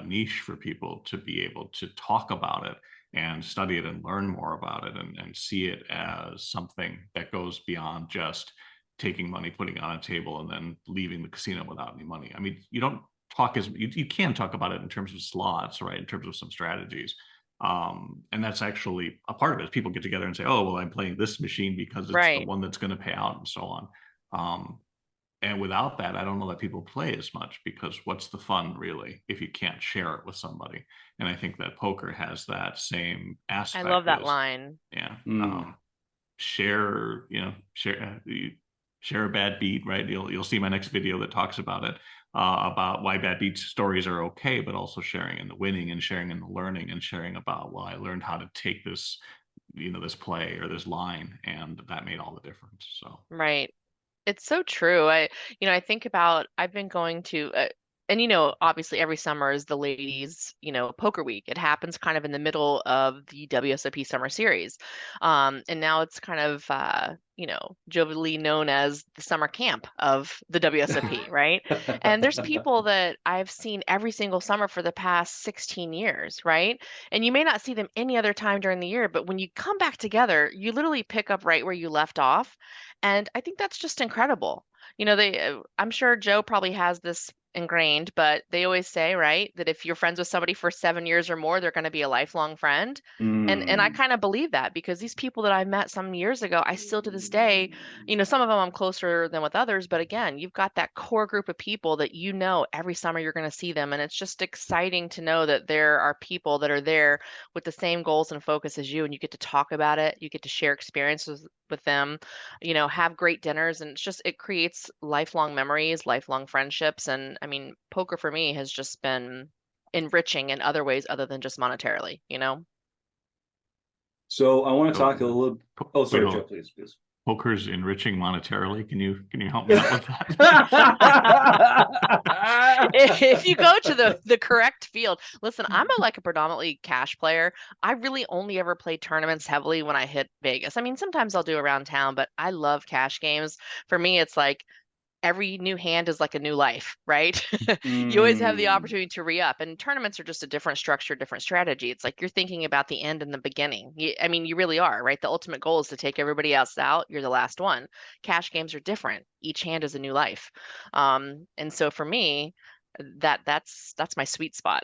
niche for people to be able to talk about it and study it and learn more about it and see it as something that goes beyond just taking money, putting it on a table, and then leaving the casino without any money. I mean, you don't talk as you can talk about it in terms of slots, right? In terms of some strategies. And that's actually a part of it. People get together and say, oh, well, I'm playing this machine because it's the Right. one that's going to pay out and so on. And without that, I don't know that people play as much, because what's the fun really if you can't share it with somebody? And I think that poker has that same I aspect. love that line. Yeah. Share a bad beat, right? You'll see my next video that talks about it, about why bad beat stories are okay, but also sharing in the winning and sharing in the learning and sharing about, well, I learned how to take this, this play or this line, and that made all the difference. So Right. It's so true. I think about, I've been going to, and obviously every summer is the ladies, poker week. It happens kind of in the middle of the WSOP summer series. And now it's kind of, jovially known as the summer camp of the WSOP, right? And there's people that I've seen every single summer for the past 16 years, right? And you may not see them any other time during the year, but when you come back together, you literally pick up right where you left off. And I think that's just incredible. I'm sure Joe probably has this ingrained, but they always say, right, that if you're friends with somebody for 7 years or more, they're going to be a lifelong friend. And I kind of believe that, because these people that I met some years ago, I still to this day, some of them I'm closer than with others, but again, you've got that core group of people that every summer you're going to see them. And it's just exciting to know that there are people that are there with the same goals and focus as you, and you get to talk about it, you get to share experiences with them, have great dinners, and it creates lifelong memories, lifelong friendships. And I mean, poker for me has just been enriching in other ways other than just monetarily. So I want to talk a So, little. Oh, sorry, wait, Joe, please. poker's enriching monetarily. Can you help me out with that? If you go to the correct field, listen, I'm a predominantly cash player. I really only ever play tournaments heavily when I hit Vegas. I mean, sometimes I'll do around town, but I love cash games. For me, it's like every new hand is like a new life, right? You always have the opportunity to re-up, and tournaments are just a different structure, different strategy. It's like you're thinking about the end and the beginning. I mean, you really are, right? The ultimate goal is to take everybody else out. You're the last one. Cash games are different. Each hand is a new life. And so for me, that's my sweet spot.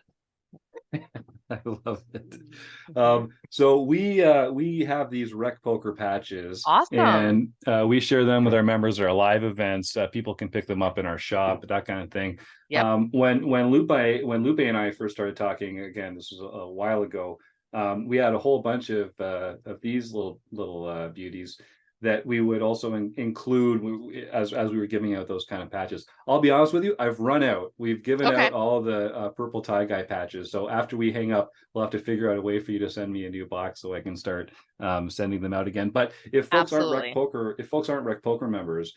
I love it. So we have these RecPoker patches, Awesome. and we share them with our members at our live events. People can pick them up in our shop, that kind of thing. Yep. When Lupe and I first started talking, again, this was a while ago, we had a whole bunch of these little beauties that we would also include as we were giving out those kind of patches. I'll be honest with you, I've run out. We've given Okay. out all the purple tie guy patches. So after we hang up, we'll have to figure out a way for you to send me a new box so I can start sending them out again. But if folks Absolutely. if folks aren't RecPoker members,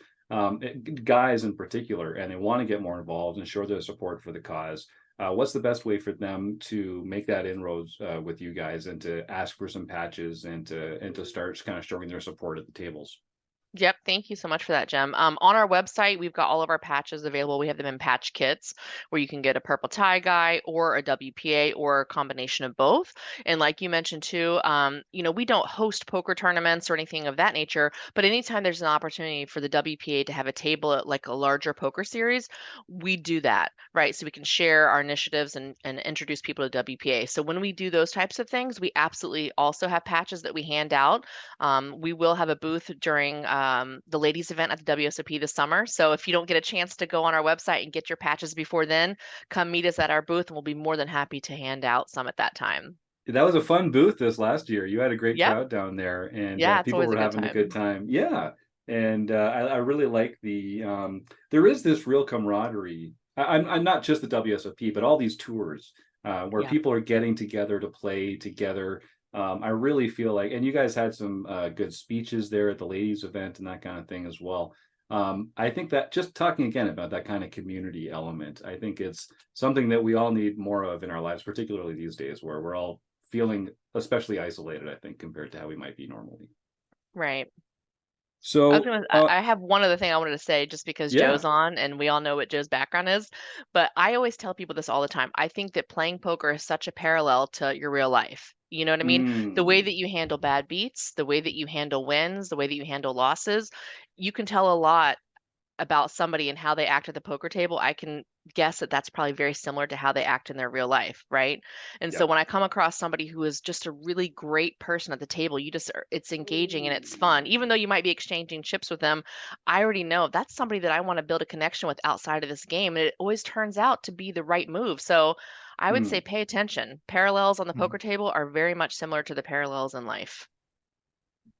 guys in particular, and they want to get more involved and show their support for the cause, what's the best way for them to make that inroads with you guys and to ask for some patches and to start kind of showing their support at the tables? Yep. Thank you so much for that, Jim. On our website, we've got all of our patches available. We have them in patch kits where you can get a purple tie guy or a WPA or a combination of both. And like you mentioned too, we don't host poker tournaments or anything of that nature, but anytime there's an opportunity for the WPA to have a table at like a larger poker series, we do that, right? So we can share our initiatives and introduce people to WPA. So when we do those types of things, we absolutely also have patches that we hand out. We will have a booth during the ladies event at the WSOP this summer. So if you don't get a chance to go on our website and get your patches before then, come meet us at our booth and we'll be more than happy to hand out some at that time. That was a fun booth this last year. You had a great Yep. crowd down there, and Yeah, it's people always were a good having a good time. time. Yeah, and I really like the there is this real camaraderie. I'm not just the WSOP, but all these tours where Yeah. people are getting together to play together. I really feel like, and you guys had some good speeches there at the ladies event and that kind of thing as well. I think that just talking again about that kind of community element, I think it's something that we all need more of in our lives, particularly these days where we're all feeling especially isolated, I think, compared to how we might be normally. Right. So, I have one other thing I wanted to say just because yeah. Joe's on and we all know what Joe's background is, but I always tell people this all the time. I think that playing poker is such a parallel to your real life. You know what I mean? The way that you handle bad beats, the way that you handle wins, the way that you handle losses, you can tell a lot about somebody and how they act at the poker table. I can guess that that's probably very similar to how they act in their real life, right? And so Yep. when I come across somebody who is just a really great person at the table, it's engaging and it's fun. Even though you might be exchanging chips with them, I already know that's somebody that I want to build a connection with outside of this game. And it always turns out to be the right move. So I would say Mm. pay attention. Parallels on the poker table are very much similar to the parallels in life.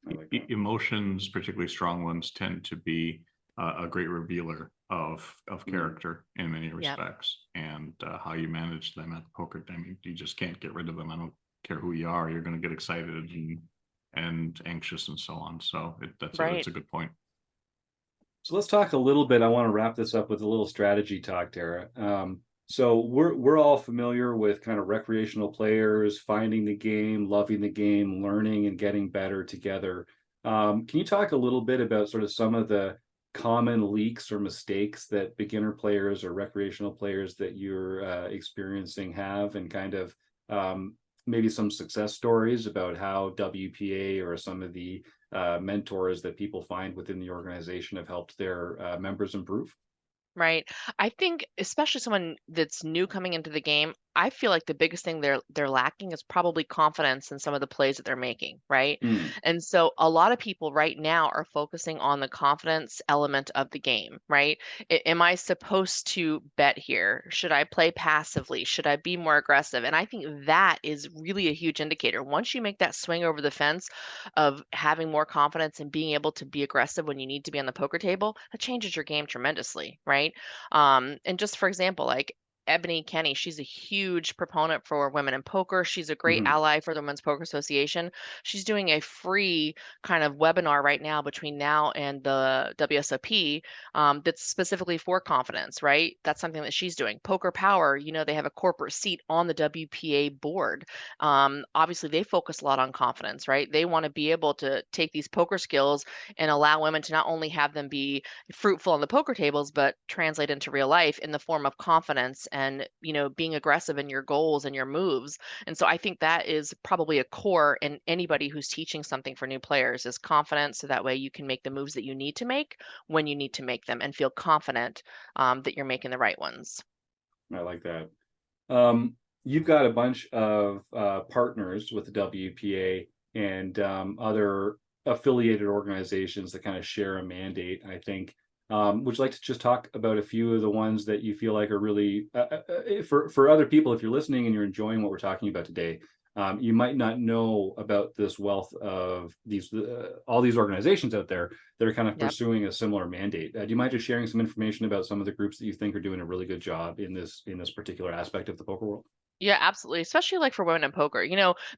I like that. Emotions, particularly strong ones, tend to be a great revealer of character in many respects, and how you manage them at the poker. I mean, you just can't get rid of them. I don't care who you are; you're going to get excited and anxious and so on. So that's Right. a good point. So let's talk a little bit. I want to wrap this up with a little strategy talk, Tara. So we're all familiar with kind of recreational players, finding the game, loving the game, learning and getting better together. Can you talk a little bit about sort of some of the common leaks or mistakes that beginner players or recreational players that you're experiencing have, and kind of maybe some success stories about how WPA or some of the mentors that people find within the organization have helped their members improve? Right. I think especially someone that's new coming into the game, I feel like the biggest thing they're lacking is probably confidence in some of the plays that they're making, right? Mm. And so a lot of people right now are focusing on the confidence element of the game, right? Am I supposed to bet here? Should I play passively? Should I be more aggressive? And I think that is really a huge indicator. Once you make that swing over the fence of having more confidence and being able to be aggressive when you need to be on the poker table, that changes your game tremendously, right? And just for example, like Ebony Kenny, she's a huge proponent for women in poker. She's a great Mm-hmm. ally for the Women's Poker Association. She's doing a free kind of webinar right now between now and the WSOP that's specifically for confidence, right? That's something that she's doing. Poker Power, they have a corporate seat on the WPA board. Obviously, they focus a lot on confidence, right? They want to be able to take these poker skills and allow women to not only have them be fruitful on the poker tables, but translate into real life in the form of confidence and, being aggressive in your goals and your moves. And so I think that is probably a core in anybody who's teaching something for new players is confidence. So that way you can make the moves that you need to make when you need to make them and feel confident that you're making the right ones. I like that. You've got a bunch of partners with the WPA and other affiliated organizations that kind of share a mandate, I think. Would you like to just talk about a few of the ones that you feel like are really for other people, if you're listening and you're enjoying what we're talking about today, you might not know about this wealth of these all these organizations out there that are kind of Yep. pursuing a similar mandate. Do you mind just sharing some information about some of the groups that you think are doing a really good job in this particular aspect of the poker world? Yeah, absolutely. Especially like for women in poker.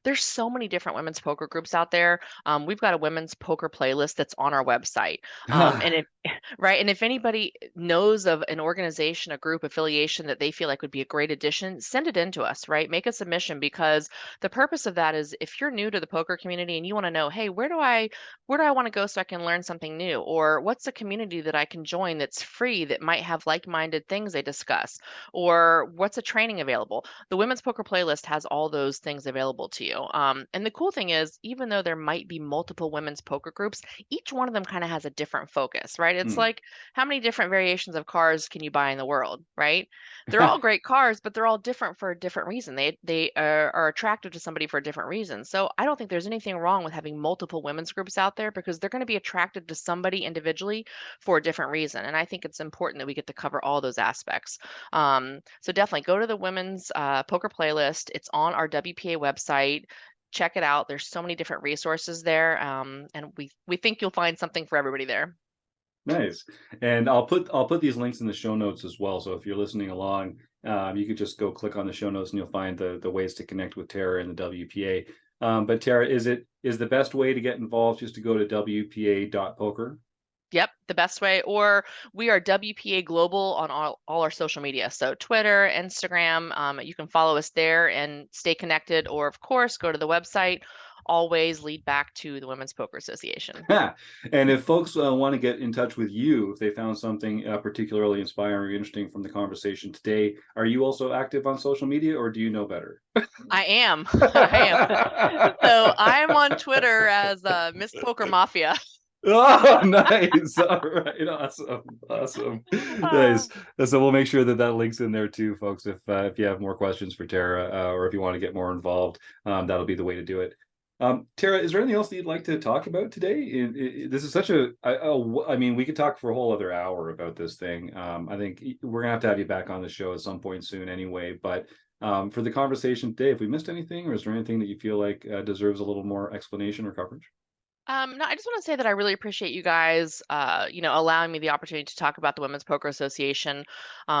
There's so many different women's poker groups out there. We've got a women's poker playlist that's on our website. And if right, and if anybody knows of an organization, a group affiliation that they feel like would be a great addition, send it in to us, right? Make a submission because the purpose of that is if you're new to the poker community and you want to know, hey, where do I want to go so I can learn something new? Or what's a community that I can join that's free that might have like-minded things they discuss? Or what's a training available? The Women's Poker Playlist has all those things available to you. And the cool thing is, even though there might be multiple women's poker groups, each one of them kind of has a different focus, right? It's like how many different variations of cars can you buy in the world, right? They're all great cars, but they're all different for a different reason. They are attractive to somebody for a different reason. So I don't think there's anything wrong with having multiple women's groups out there because they're going to be attracted to somebody individually for a different reason. And I think it's important that we get to cover all those aspects. So definitely go to the women's poker playlist. It's on our WPA website. Check it out. There's so many different resources there, and we think you'll find something for everybody there. Nice. And I'll put these links in the show notes as well. So if you're listening along, you could just go click on the show notes and you'll find the ways to connect with Tara and the WPA. But Tara, is the best way to get involved just to go to wpa.poker? Yep, the best way. Or we are WPA Global on all our social media. So Twitter, Instagram, you can follow us there and stay connected. Or, of course, go to the website. Always lead back to the Women's Poker Association. And if folks want to get in touch with you, if they found something particularly inspiring or interesting from the conversation today, are you also active on social media or do you know better? I am. I am. So I'm on Twitter as Miss Poker Mafia. Oh, nice. All right. Awesome. Nice. So we'll make sure that link's in there too, folks. If you have more questions for Tara or if you want to get more involved, that'll be the way to do it. Tara, is there anything else that you'd like to talk about today? This is such I mean, we could talk for a whole other hour about this thing. I think we're gonna have you back on the show at some point soon anyway, but for the conversation today, if we missed anything, or is there anything that you feel like deserves a little more explanation or coverage? No, I just want to say that I really appreciate you guys, allowing me the opportunity to talk about the Women's Poker Association,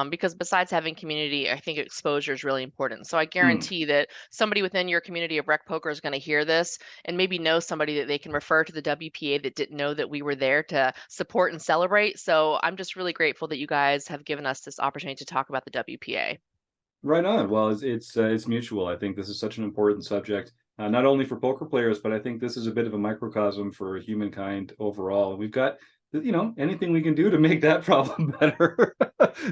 because besides having community, I think exposure is really important. So I guarantee that somebody within your community of rec poker is going to hear this and maybe know somebody that they can refer to the WPA that didn't know that we were there to support and celebrate. So I'm just really grateful that you guys have given us this opportunity to talk about the WPA. Right on. Well, it's mutual. I think this is such an important subject, not only for poker players, but I think this is a bit of a microcosm for humankind overall. And we've got, anything we can do to make that problem better.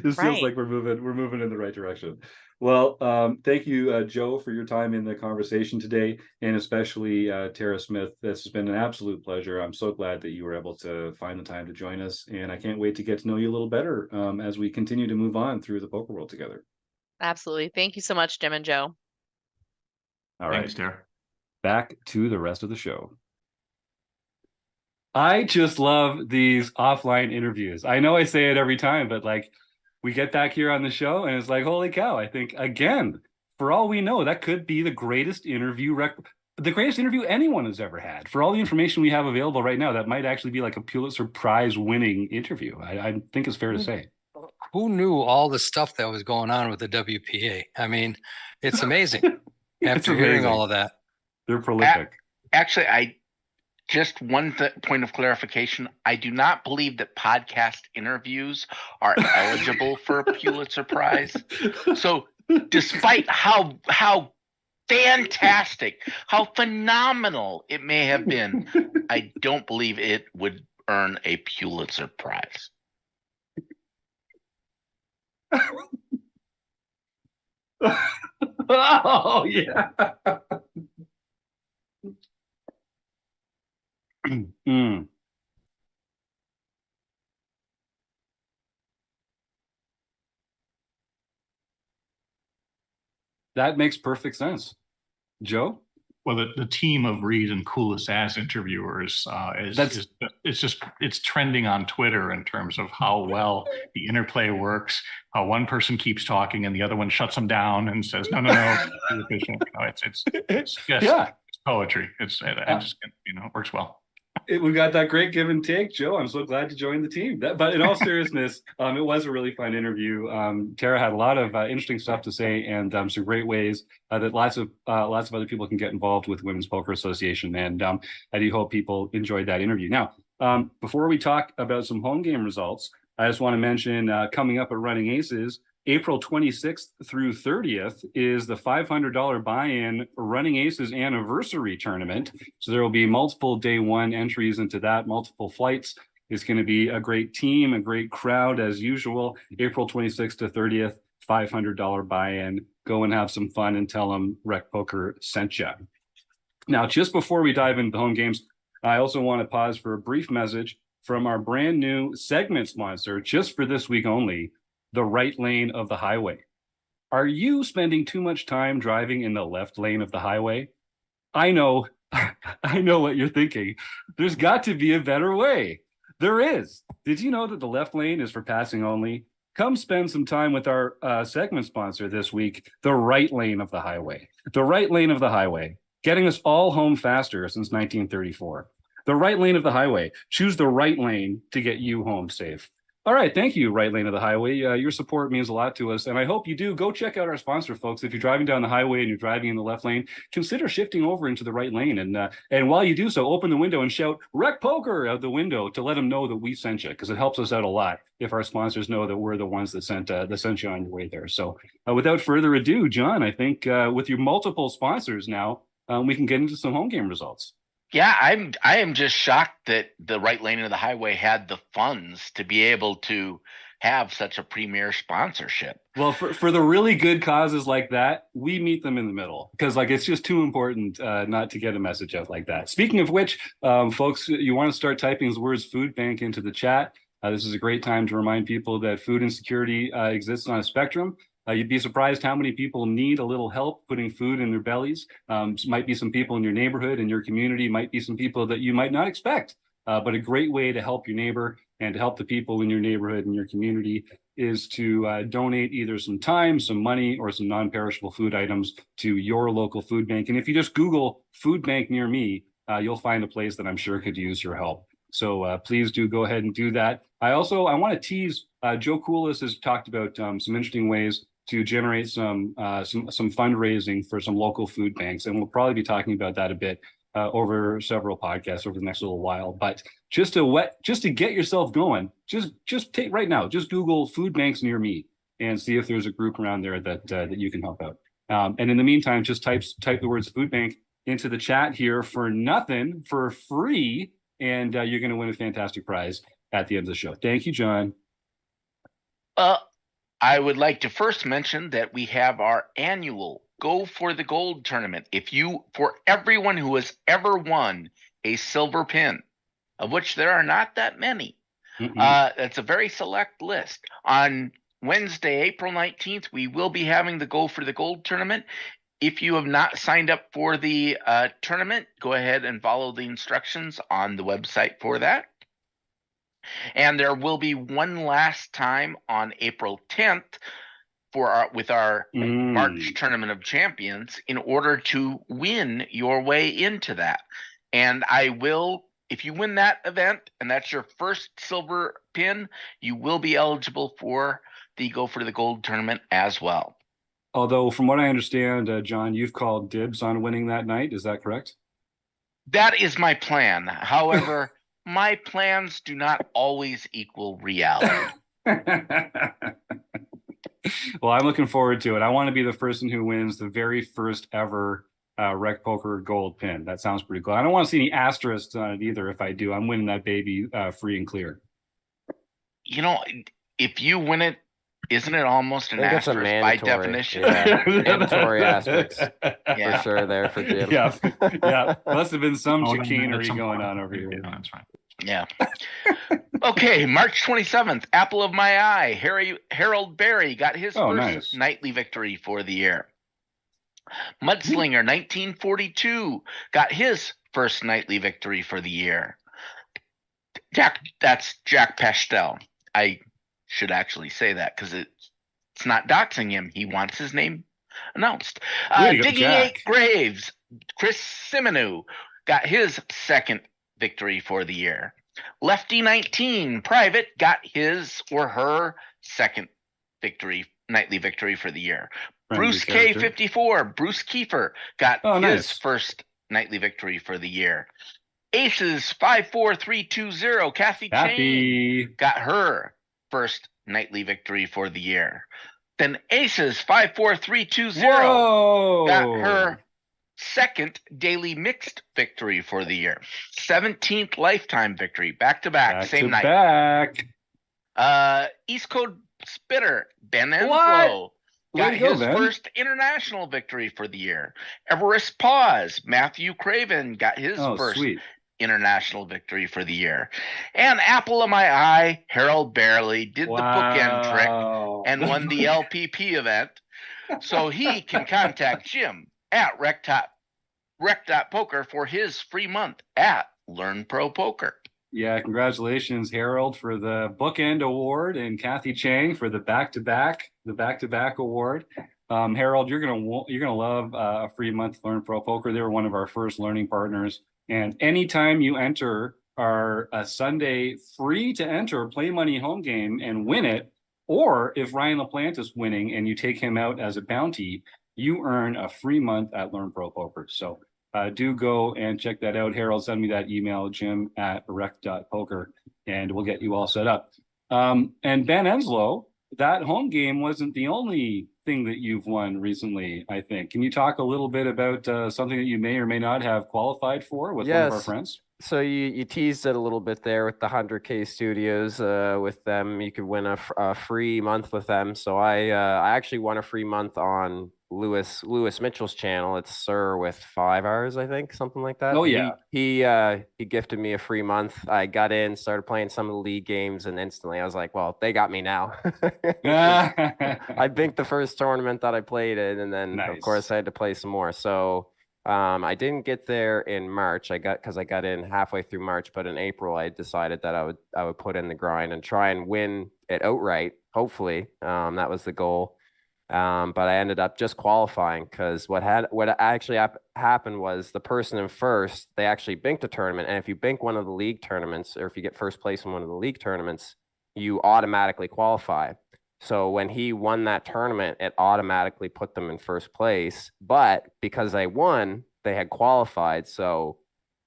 This feels like we're moving in the right direction. Well, thank you, Joe, for your time in the conversation today, and especially Tara Smith. This has been an absolute pleasure. I'm so glad that you were able to find the time to join us, and I can't wait to get to know you a little better as we continue to move on through the poker world together. Absolutely. Thank you so much, Jim and Joe. All right. Thanks, Tara. Back to the rest of the show. I just love these offline interviews. I know I say it every time, but we get back here on the show and it's like, holy cow, I think, again, for all we know, that could be the greatest interview anyone has ever had. For all the information we have available right now, that might actually be like a Pulitzer Prize winning interview. I think it's fair to say. Who knew all the stuff that was going on with the WPA? I mean, it's amazing. After hearing all of that. They're prolific. Actually, just one point of clarification. I do not believe that podcast interviews are eligible for a Pulitzer Prize. So despite how fantastic, how phenomenal it may have been, I don't believe it would earn a Pulitzer Prize. Oh, yeah. That makes perfect sense. Joe? Well, the team of Reid and Coolest as interviewers it's trending on Twitter in terms of how well the interplay works. How one person keeps talking and the other one shuts them down and says, "No, be efficient." It's just Yeah. it's poetry. It works well. We've got that great give and take, Joe. I'm so glad to join the team. But in all seriousness, it was a really fun interview. Tara had a lot of interesting stuff to say, and some great ways that lots of other people can get involved with Women's Poker Association. And I do hope people enjoyed that interview. Now, before we talk about some home game results, I just want to mention coming up at Running Aces, April 26th through 30th is the $500 buy-in Running Aces anniversary tournament. So there will be multiple day one entries into that, multiple flights. It's going to be a great team, a great crowd as usual. April 26th to 30th, $500 buy-in. Go and have some fun and tell them Rec Poker sent you. Now, just before we dive into the home games, I also want to pause for a brief message from our brand new segment sponsor, just for this week only, the right lane of the highway. Are you spending too much time driving in the left lane of the highway? I know what you're thinking. There's got to be a better way. There is. Did you know that the left lane is for passing only? Come spend some time with our segment sponsor this week, the right lane of the highway. The right lane of the highway, getting us all home faster since 1934. The right lane of the highway. Choose the right lane to get you home safe. All right, thank you, Right Lane of the Highway. Your support means a lot to us, and I hope you do. Go check out our sponsor, folks. If you're driving down the highway and you're driving in the left lane, consider shifting over into the right lane. And while you do so, open the window and shout "Rec Poker" out the window to let them know that we sent you, because it helps us out a lot if our sponsors know that we're the ones that sent you on your way there. So, without further ado, John, I think with your multiple sponsors now, we can get into some home game results. Yeah, I am just shocked that the Right Lane of the Highway had the funds to be able to have such a premier sponsorship. Well, for the really good causes like that, we meet them in the middle, because it's just too important not to get a message out like that. Speaking of which, folks, you want to start typing the words food bank into the chat. This is a great time to remind people that food insecurity exists on a spectrum. You'd be surprised how many people need a little help putting food in their bellies. Might be some people in your neighborhood, in your community, might be some people that you might not expect. But a great way to help your neighbor and to help the people in your neighborhood and your community is to donate either some time, some money, or some non-perishable food items to your local food bank. And if you just Google food bank near me, you'll find a place that I'm sure could use your help. So please do go ahead and do that. I want to tease, Joe Coolis has talked about some interesting ways to generate some fundraising for some local food banks, and we'll probably be talking about that a bit over several podcasts over the next little while. But just to get yourself going, just take right now, just Google food banks near me and see if there's a group around there that you can help out. And in the meantime, just type the words food bank into the chat here for nothing, for free, and you're going to win a fantastic prize at the end of the show. Thank you, John. I would like to first mention that we have our annual Go for the Gold tournament. For everyone who has ever won a silver pin, of which there are not that many, that's a very select list. On Wednesday, April 19th, we will be having the Go for the Gold tournament. If you have not signed up for the tournament, go ahead and follow the instructions on the website for that. And there will be one last time on April 10th with our March Tournament of Champions in order to win your way into that. And if you win that event and that's your first silver pin, you will be eligible for the Go for the Gold tournament as well. Although from what I understand, John, you've called dibs on winning that night. Is that correct? That is my plan. However, my plans do not always equal reality. Well, I'm looking forward to it. I want to be the person who wins the very first ever Rec Poker Gold pin. That sounds pretty cool. I don't want to see any asterisks on it either. If I do, I'm winning that baby free and clear. If you win it, isn't it almost an asterisk by definition? Yeah, mandatory asterisks for sure there for Jim. Yeah. Must have been some chicanery going on over here. Yeah, that's right. Yeah. Okay, March 27th, apple of my eye. Harold Berry got his first nightly victory for the year. Mudslinger 1942 got his first nightly victory for the year. That's Jack Pastel. I should actually say that because it's not doxing him. He wants his name announced. Way to go, Digging Jack. 8 Graves, Chris Simonu got his second victory for the year. Lefty 19 Private got his or her second nightly victory for the year. Friendly Bruce character. K54, Bruce Kiefer got Oh, his nice. first nightly victory for the year. Aces 54320, Kathy Chang Happy. got her first nightly victory for the year. Then Aces 54320 Whoa. got her second daily mixed victory for the year. 17th lifetime victory, back to back, same night. Back. East Coast Spitter, Ben What? Enslow, Way got to go, his Ben. first international victory for the year. Everest Pause, Matthew Craven got his Oh, first sweet. international victory for the year. And apple of my eye, Harold Barely did the bookend trick Wow. and won the LPP event. So he can contact Jim at rec.poker for his free month at Learn Pro Poker. Yeah, congratulations, Harold, for the bookend award, and Kathy Chang for the back-to-back award. Harold, you're gonna love a free month Learn Pro Poker. They were one of our first learning partners, and anytime you enter our Sunday free to enter play money home game and win it, or if Ryan LaPlante is winning and you take him out as a bounty, you earn a free month at Learn Pro Poker. So do go and check that out. Harold, send me that email, Jim at rec.poker, and we'll get you all set up. And Ben Enslow, that home game wasn't the only thing that you've won recently, I think. Can you talk a little bit about something that you may or may not have qualified for with one of our friends? So you teased it a little bit there with the 100K studios. With them, you could win a free month with them. So I actually won a free month on Lewis Mitchell's channel. It's Sir with 5 hours, I think, something like that. Oh yeah. He gifted me a free month. I got in, started playing some of the league games, and instantly I was like, well, they got me now. I binked the first tournament that I played in, and then of course I had to play some more. So I didn't get there in March. I got in halfway through March, but in April I decided that I would put in the grind and try and win it outright. Hopefully, that was the goal. But I ended up just qualifying because what actually happened was the person in first, they actually binked a tournament, and if you bink one of the league tournaments, or if you get first place in one of the league tournaments, you automatically qualify. So when he won that tournament, it automatically put them in first place. But because they won, they had qualified. So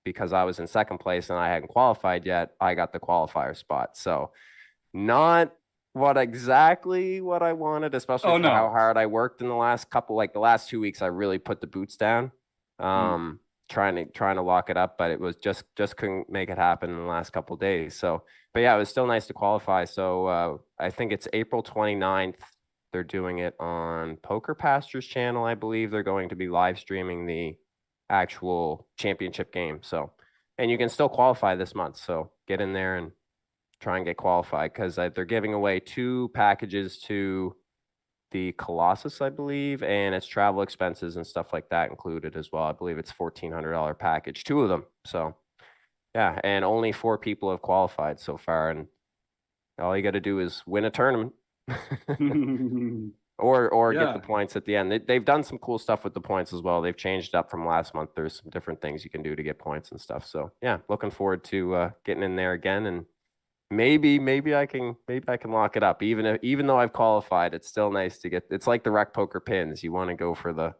because I was in second place and I hadn't qualified yet, I got the qualifier spot. So not exactly what I wanted, especially for how hard I worked in the last couple, like the last 2 weeks, I really put the boots down, trying to lock it up, but it was just couldn't make it happen in the last couple of days. So, but yeah, it was still nice to qualify. So I think it's April 29th. They're doing it on Poker Pastors channel. I believe they're going to be live streaming the actual championship game. So, and you can still qualify this month. So get in there and try and get qualified, because they're giving away 2 packages to the Colossus, I believe, and it's travel expenses and stuff like that included as well. I believe it's $1,400 package, 2 of them. So yeah, and only 4 people have qualified so far, and all you got to do is win a tournament or get the points at the end. They've done some cool stuff with the points as well. They've changed up from last month. There's some different things you can do to get points and stuff. So yeah, looking forward to getting in there again, and maybe I can lock it up. Even though I've qualified, it's still nice to get. It's like the Rec Poker pins. You want to go for the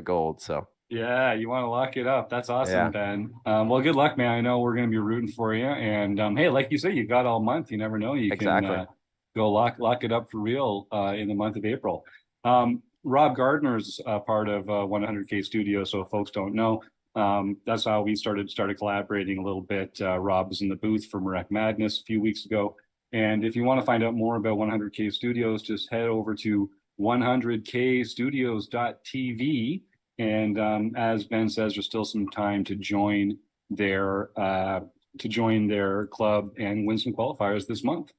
gold. So yeah, you want to lock it up. That's awesome, Ben. Well, good luck, man. I know we're going to be rooting for you. And hey, like you say, you got all month. You never know. You can go lock it up for real in the month of April. Rob Gardner's part of 100K Studio. So if folks don't know, that's how we started collaborating a little bit. Rob was in the booth for Marek Madness a few weeks ago. And if you want to find out more about 100K Studios, just head over to 100kstudios.tv. And as Ben says, there's still some time to join their club and win some qualifiers this month.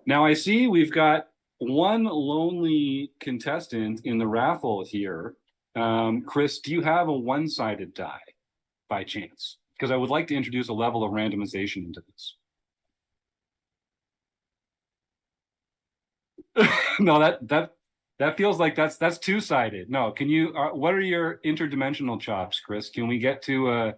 Now I see we've got one lonely contestant in the raffle here. Chris, do you have a one-sided die by chance? Because I would like to introduce a level of randomization into this. No, that feels like that's two-sided. No, can you? What are your interdimensional chops, Chris? Can we get to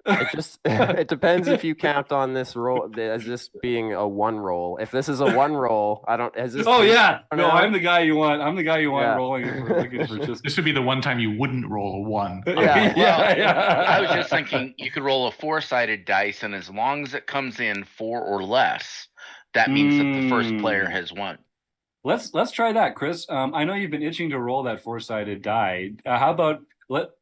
It just it depends if you count on this roll as this being a one roll. If this is a one roll, I don't. Has this? Oh yeah, no, now? I'm the guy you want. I'm the guy you want Yeah. rolling it for looking for just. This would be the one time you wouldn't roll a 1. Yeah. I was just thinking you could roll a 4-sided dice, and as long as it comes in 4 or less, that means that the first player has won. Let's try that, Chris. I know you've been itching to roll that 4-sided die. How about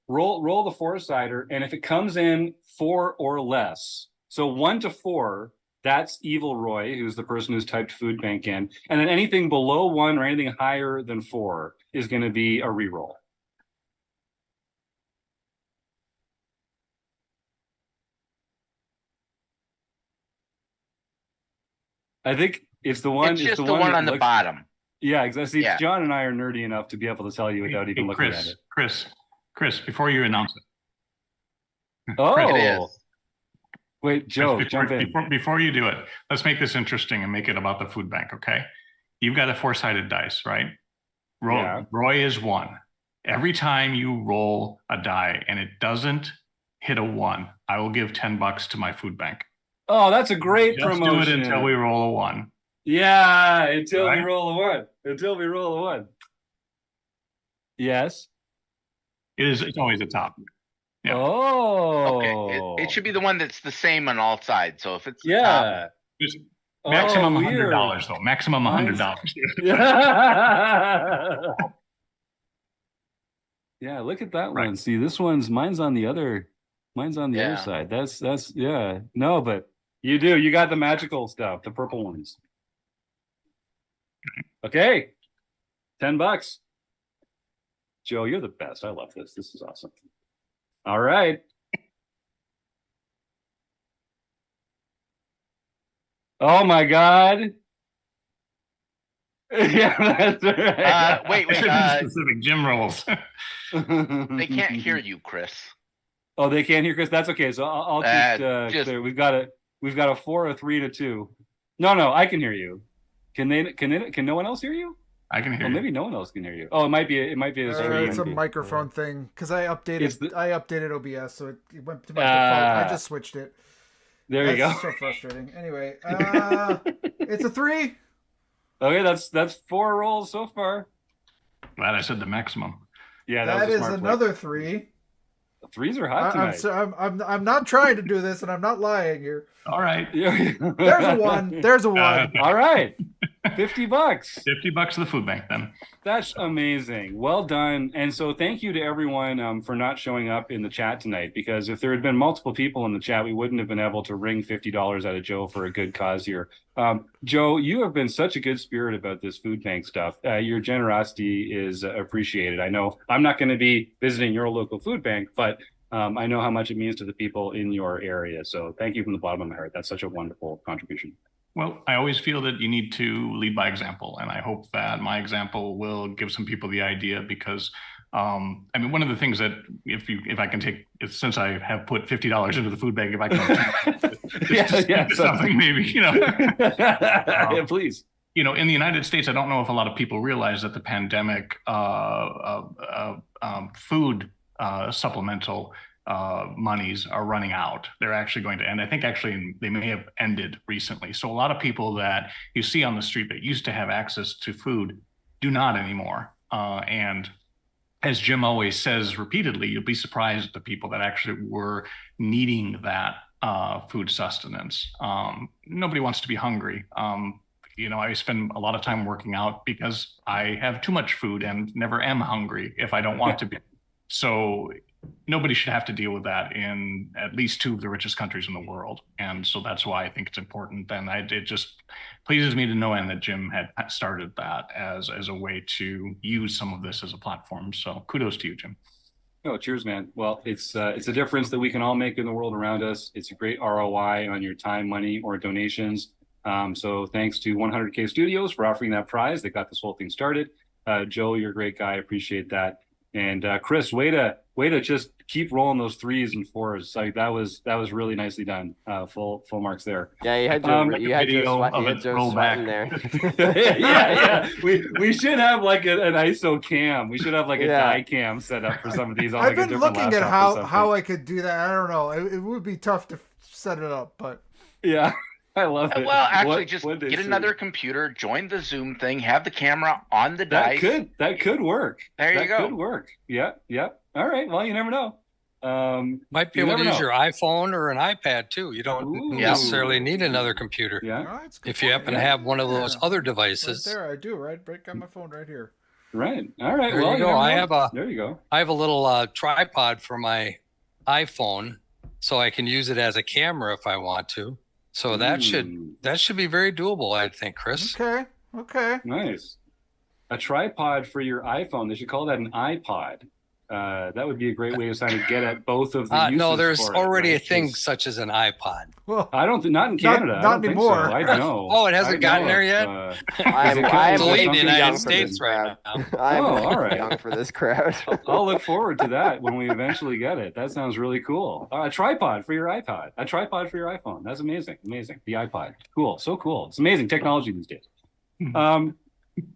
roll the 4-sider, and if it comes in 4 or less, so 1 to 4, that's Evil Roy, who's the person who's typed food bank in, and then anything below 1 or anything higher than 4 is going to be a reroll. I think it's the one. It's just the one on the bottom. Yeah, exactly. Yeah. John and I are nerdy enough to be able to tell you without even looking at it. Chris, before you announce it. Oh, It is. Wait, Joe, jump in. Before you do it, let's make this interesting and make it about the food bank, okay? You've got a 4-sided dice, right? Roy is 1. Every time you roll a die and it doesn't hit a 1, I will give $10 to my food bank. Oh, that's a great Just promotion. do it until we roll a 1. Yeah, until Right? we roll a 1. Until we roll a 1. Yes. It's always a top. Yeah. Oh. Okay, it should be the one that's the same on all sides. So if it's the Yeah. Just maximum weird. $100 though. Maximum $100. Yeah, look at that Right. one. See, mine's on the other other side. That's yeah. No, but you do. You got the magical stuff, the purple ones. Okay. $10. Joe, you're the best. I love this. This is awesome. All right. Oh my God. Yeah, that's right. wait, It should be specific Jim rolls. they can't hear you, Chris. Oh, they can't hear Chris. That's okay. So I'll just clear. We've got a 4, a 3 to 2. No, I can hear you. Can no one else hear you? I can hear you. Maybe no one else can hear you. Oh, it might be a it's a microphone thing because I updated OBS, so it went to my default. I just switched it. There you go. So frustrating. Anyway, it's a 3. Okay, that's 4 rolls so far. Glad I said the maximum. Yeah, that is another 3. The 3s are hot tonight. I'm not trying to do this, and I'm not lying here. All right. There's a 1. There's a 1. All right. $50. $50 to the food bank then. That's amazing. Well done. And so thank you to everyone for not showing up in the chat tonight, because if there had been multiple people in the chat, we wouldn't have been able to wring $50 out of Joe for a good cause here. Joe, you have been such a good spirit about this food bank stuff. Your generosity is appreciated. I know I'm not going to be visiting your local food bank, but I know how much it means to the people in your area. So thank you from the bottom of my heart. That's such a wonderful contribution. Well, I always feel that you need to lead by example, and I hope that my example will give some people the idea, because I mean, one of the things that if I can take, since I have put $50 into the food bank, if I can something maybe, Yeah, please. In the United States, I don't know if a lot of people realize that the pandemic food supplemental monies are running out. They're actually going to end. I think actually they may have ended recently. So a lot of people that you see on the street that used to have access to food do not anymore. And as Jim always says repeatedly, you'll be surprised at the people that actually were needing that food sustenance. Nobody wants to be hungry. I spend a lot of time working out because I have too much food and never am hungry if I don't want to be. So nobody should have to deal with that in at least 2 of the richest countries in the world. And so that's why I think it's important. And it just pleases me to no end that Jim had started that as a way to use some of this as a platform. So kudos to you, Jim. Oh, cheers, man. Well, it's a difference that we can all make in the world around us. It's a great ROI on your time, money, or donations. So thanks to 100K Studios for offering that prize that got this whole thing started. Joe, you're a great guy. I appreciate that. And Chris, way to just keep rolling those 3s and 4s. Like that was really nicely done. Full marks there. Yeah, you had Joe sweating there. yeah. We should have like an ISO cam. We should have like a die cam set up for some of these. I've been looking at how I could do that. I don't know. It would be tough to set it up, but yeah. I love it. Well, actually, just get another computer, join the Zoom thing, have the camera on the dice. That could work. There you go. That could work. Yeah. All right. Well, you never know. Might be able to use your iPhone or an iPad too. You don't necessarily need another computer. Yeah. If you happen to have one of those other devices. Right there, I do. Right, got my phone right here. Right. All right. There you go. There you go. I have a little tripod for my iPhone, so I can use it as a camera if I want to. So that should be very doable, I think, Chris. Okay. Nice. A tripod for your iPhone. They should call that an iPod. That would be a great way to kind of get at both of the uses. No, there's already a thing such as an iPod. Well, I don't think not in Canada. Not anymore. I don't know. Oh, it hasn't gotten there yet. I'm in the United States right now. I'm all right. young for this crowd. I'll look forward to that when we eventually get it. That sounds really cool. A tripod for your iPod. A tripod for your iPhone. That's amazing. Amazing. The iPod. Cool. So cool. It's amazing technology these days. All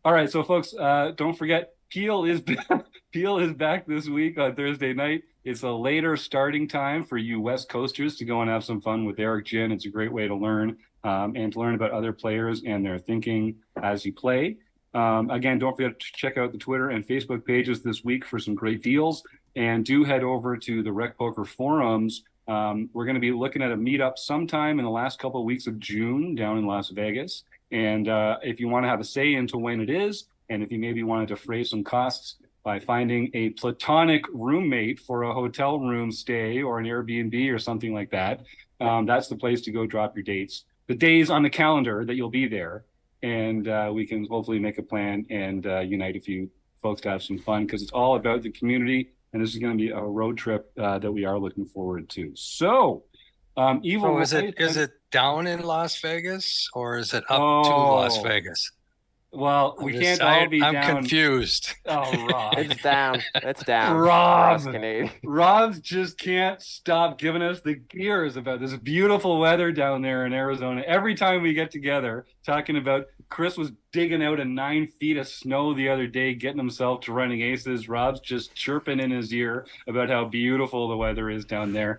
right. So, folks, don't forget. Peel is back this week on Thursday night. It's a later starting time for you West Coasters to go and have some fun with Eric Gin. It's a great way to learn and to learn about other players and their thinking as you play. Again, don't forget to check out the Twitter and Facebook pages this week for some great deals. And do head over to the RecPoker forums. We're going to be looking at a meetup sometime in the last couple of weeks of June down in Las Vegas. And if you want to have a say into when it is, and if you maybe wanted to defray some costs by finding a platonic roommate for a hotel room stay or an Airbnb or something like that, that's the place to go drop your dates. The days on the calendar that you'll be there. And we can hopefully make a plan and unite a few folks to have some fun because it's all about the community. And this is going to be a road trip that we are looking forward to. So, Evil. So is it down in Las Vegas or is it up to Las Vegas? Well, we can't all be down. I'm confused. Oh, Rob. It's down. It's down. Rob just can't stop giving us the gears about this beautiful weather down there in Arizona. Every time we get together talking about Chris was digging out 9 feet of snow the other day, getting himself to running aces. Rob's just chirping in his ear about how beautiful the weather is down there.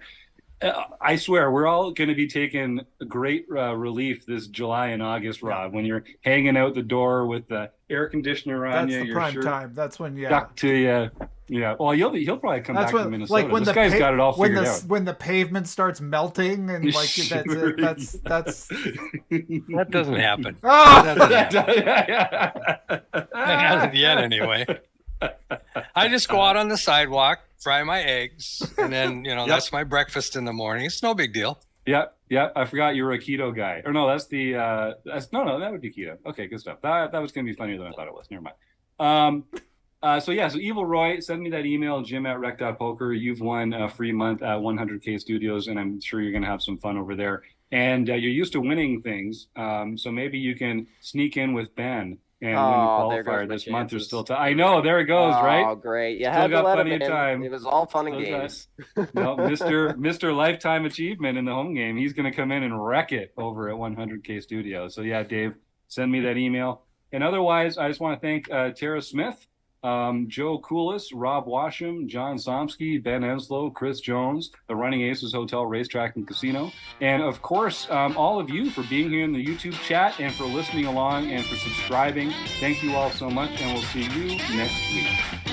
I swear, we're all going to be taking great relief this July and August, Rob, when you're hanging out the door with the air conditioner on you. That's the prime time. That's when, stuck to you. Yeah. Well, he'll probably come back to Minnesota. Like when this guy's got it all figured out. When the pavement stares melting and like that's that doesn't happen. Oh! That hasn't yet, anyway. I just go out on the sidewalk, fry my eggs, and then that's my breakfast in the morning. It's no big deal. Yeah. I forgot you're a keto guy. Or no, that's the no, that would be keto. Okay, good stuff. That was gonna be funnier than I thought it was. Never mind. So Evil Roy, send me that email, jim@rec.poker. You've won a free month at 100K Studios, and I'm sure you're gonna have some fun over there. And you're used to winning things, so maybe you can sneak in with Ben. And when you qualify this month, there's still time. I know, there it goes, right? Oh, great. You still had got to let plenty him of in. time. It was all fun and games. No, Mr. Lifetime Achievement in the home game. He's going to come in and wreck it over at 100K Studios. So yeah, Dave, send me that email. And otherwise, I just want to thank Tara Smith, Joe Coolis, Rob Washam, John Somsky, Ben Enslow, Chris Jones, the Running Aces Hotel, Racetrack, and Casino. And of course, all of you for being here in the YouTube chat and for listening along and for subscribing. Thank you all so much, and we'll see you next week.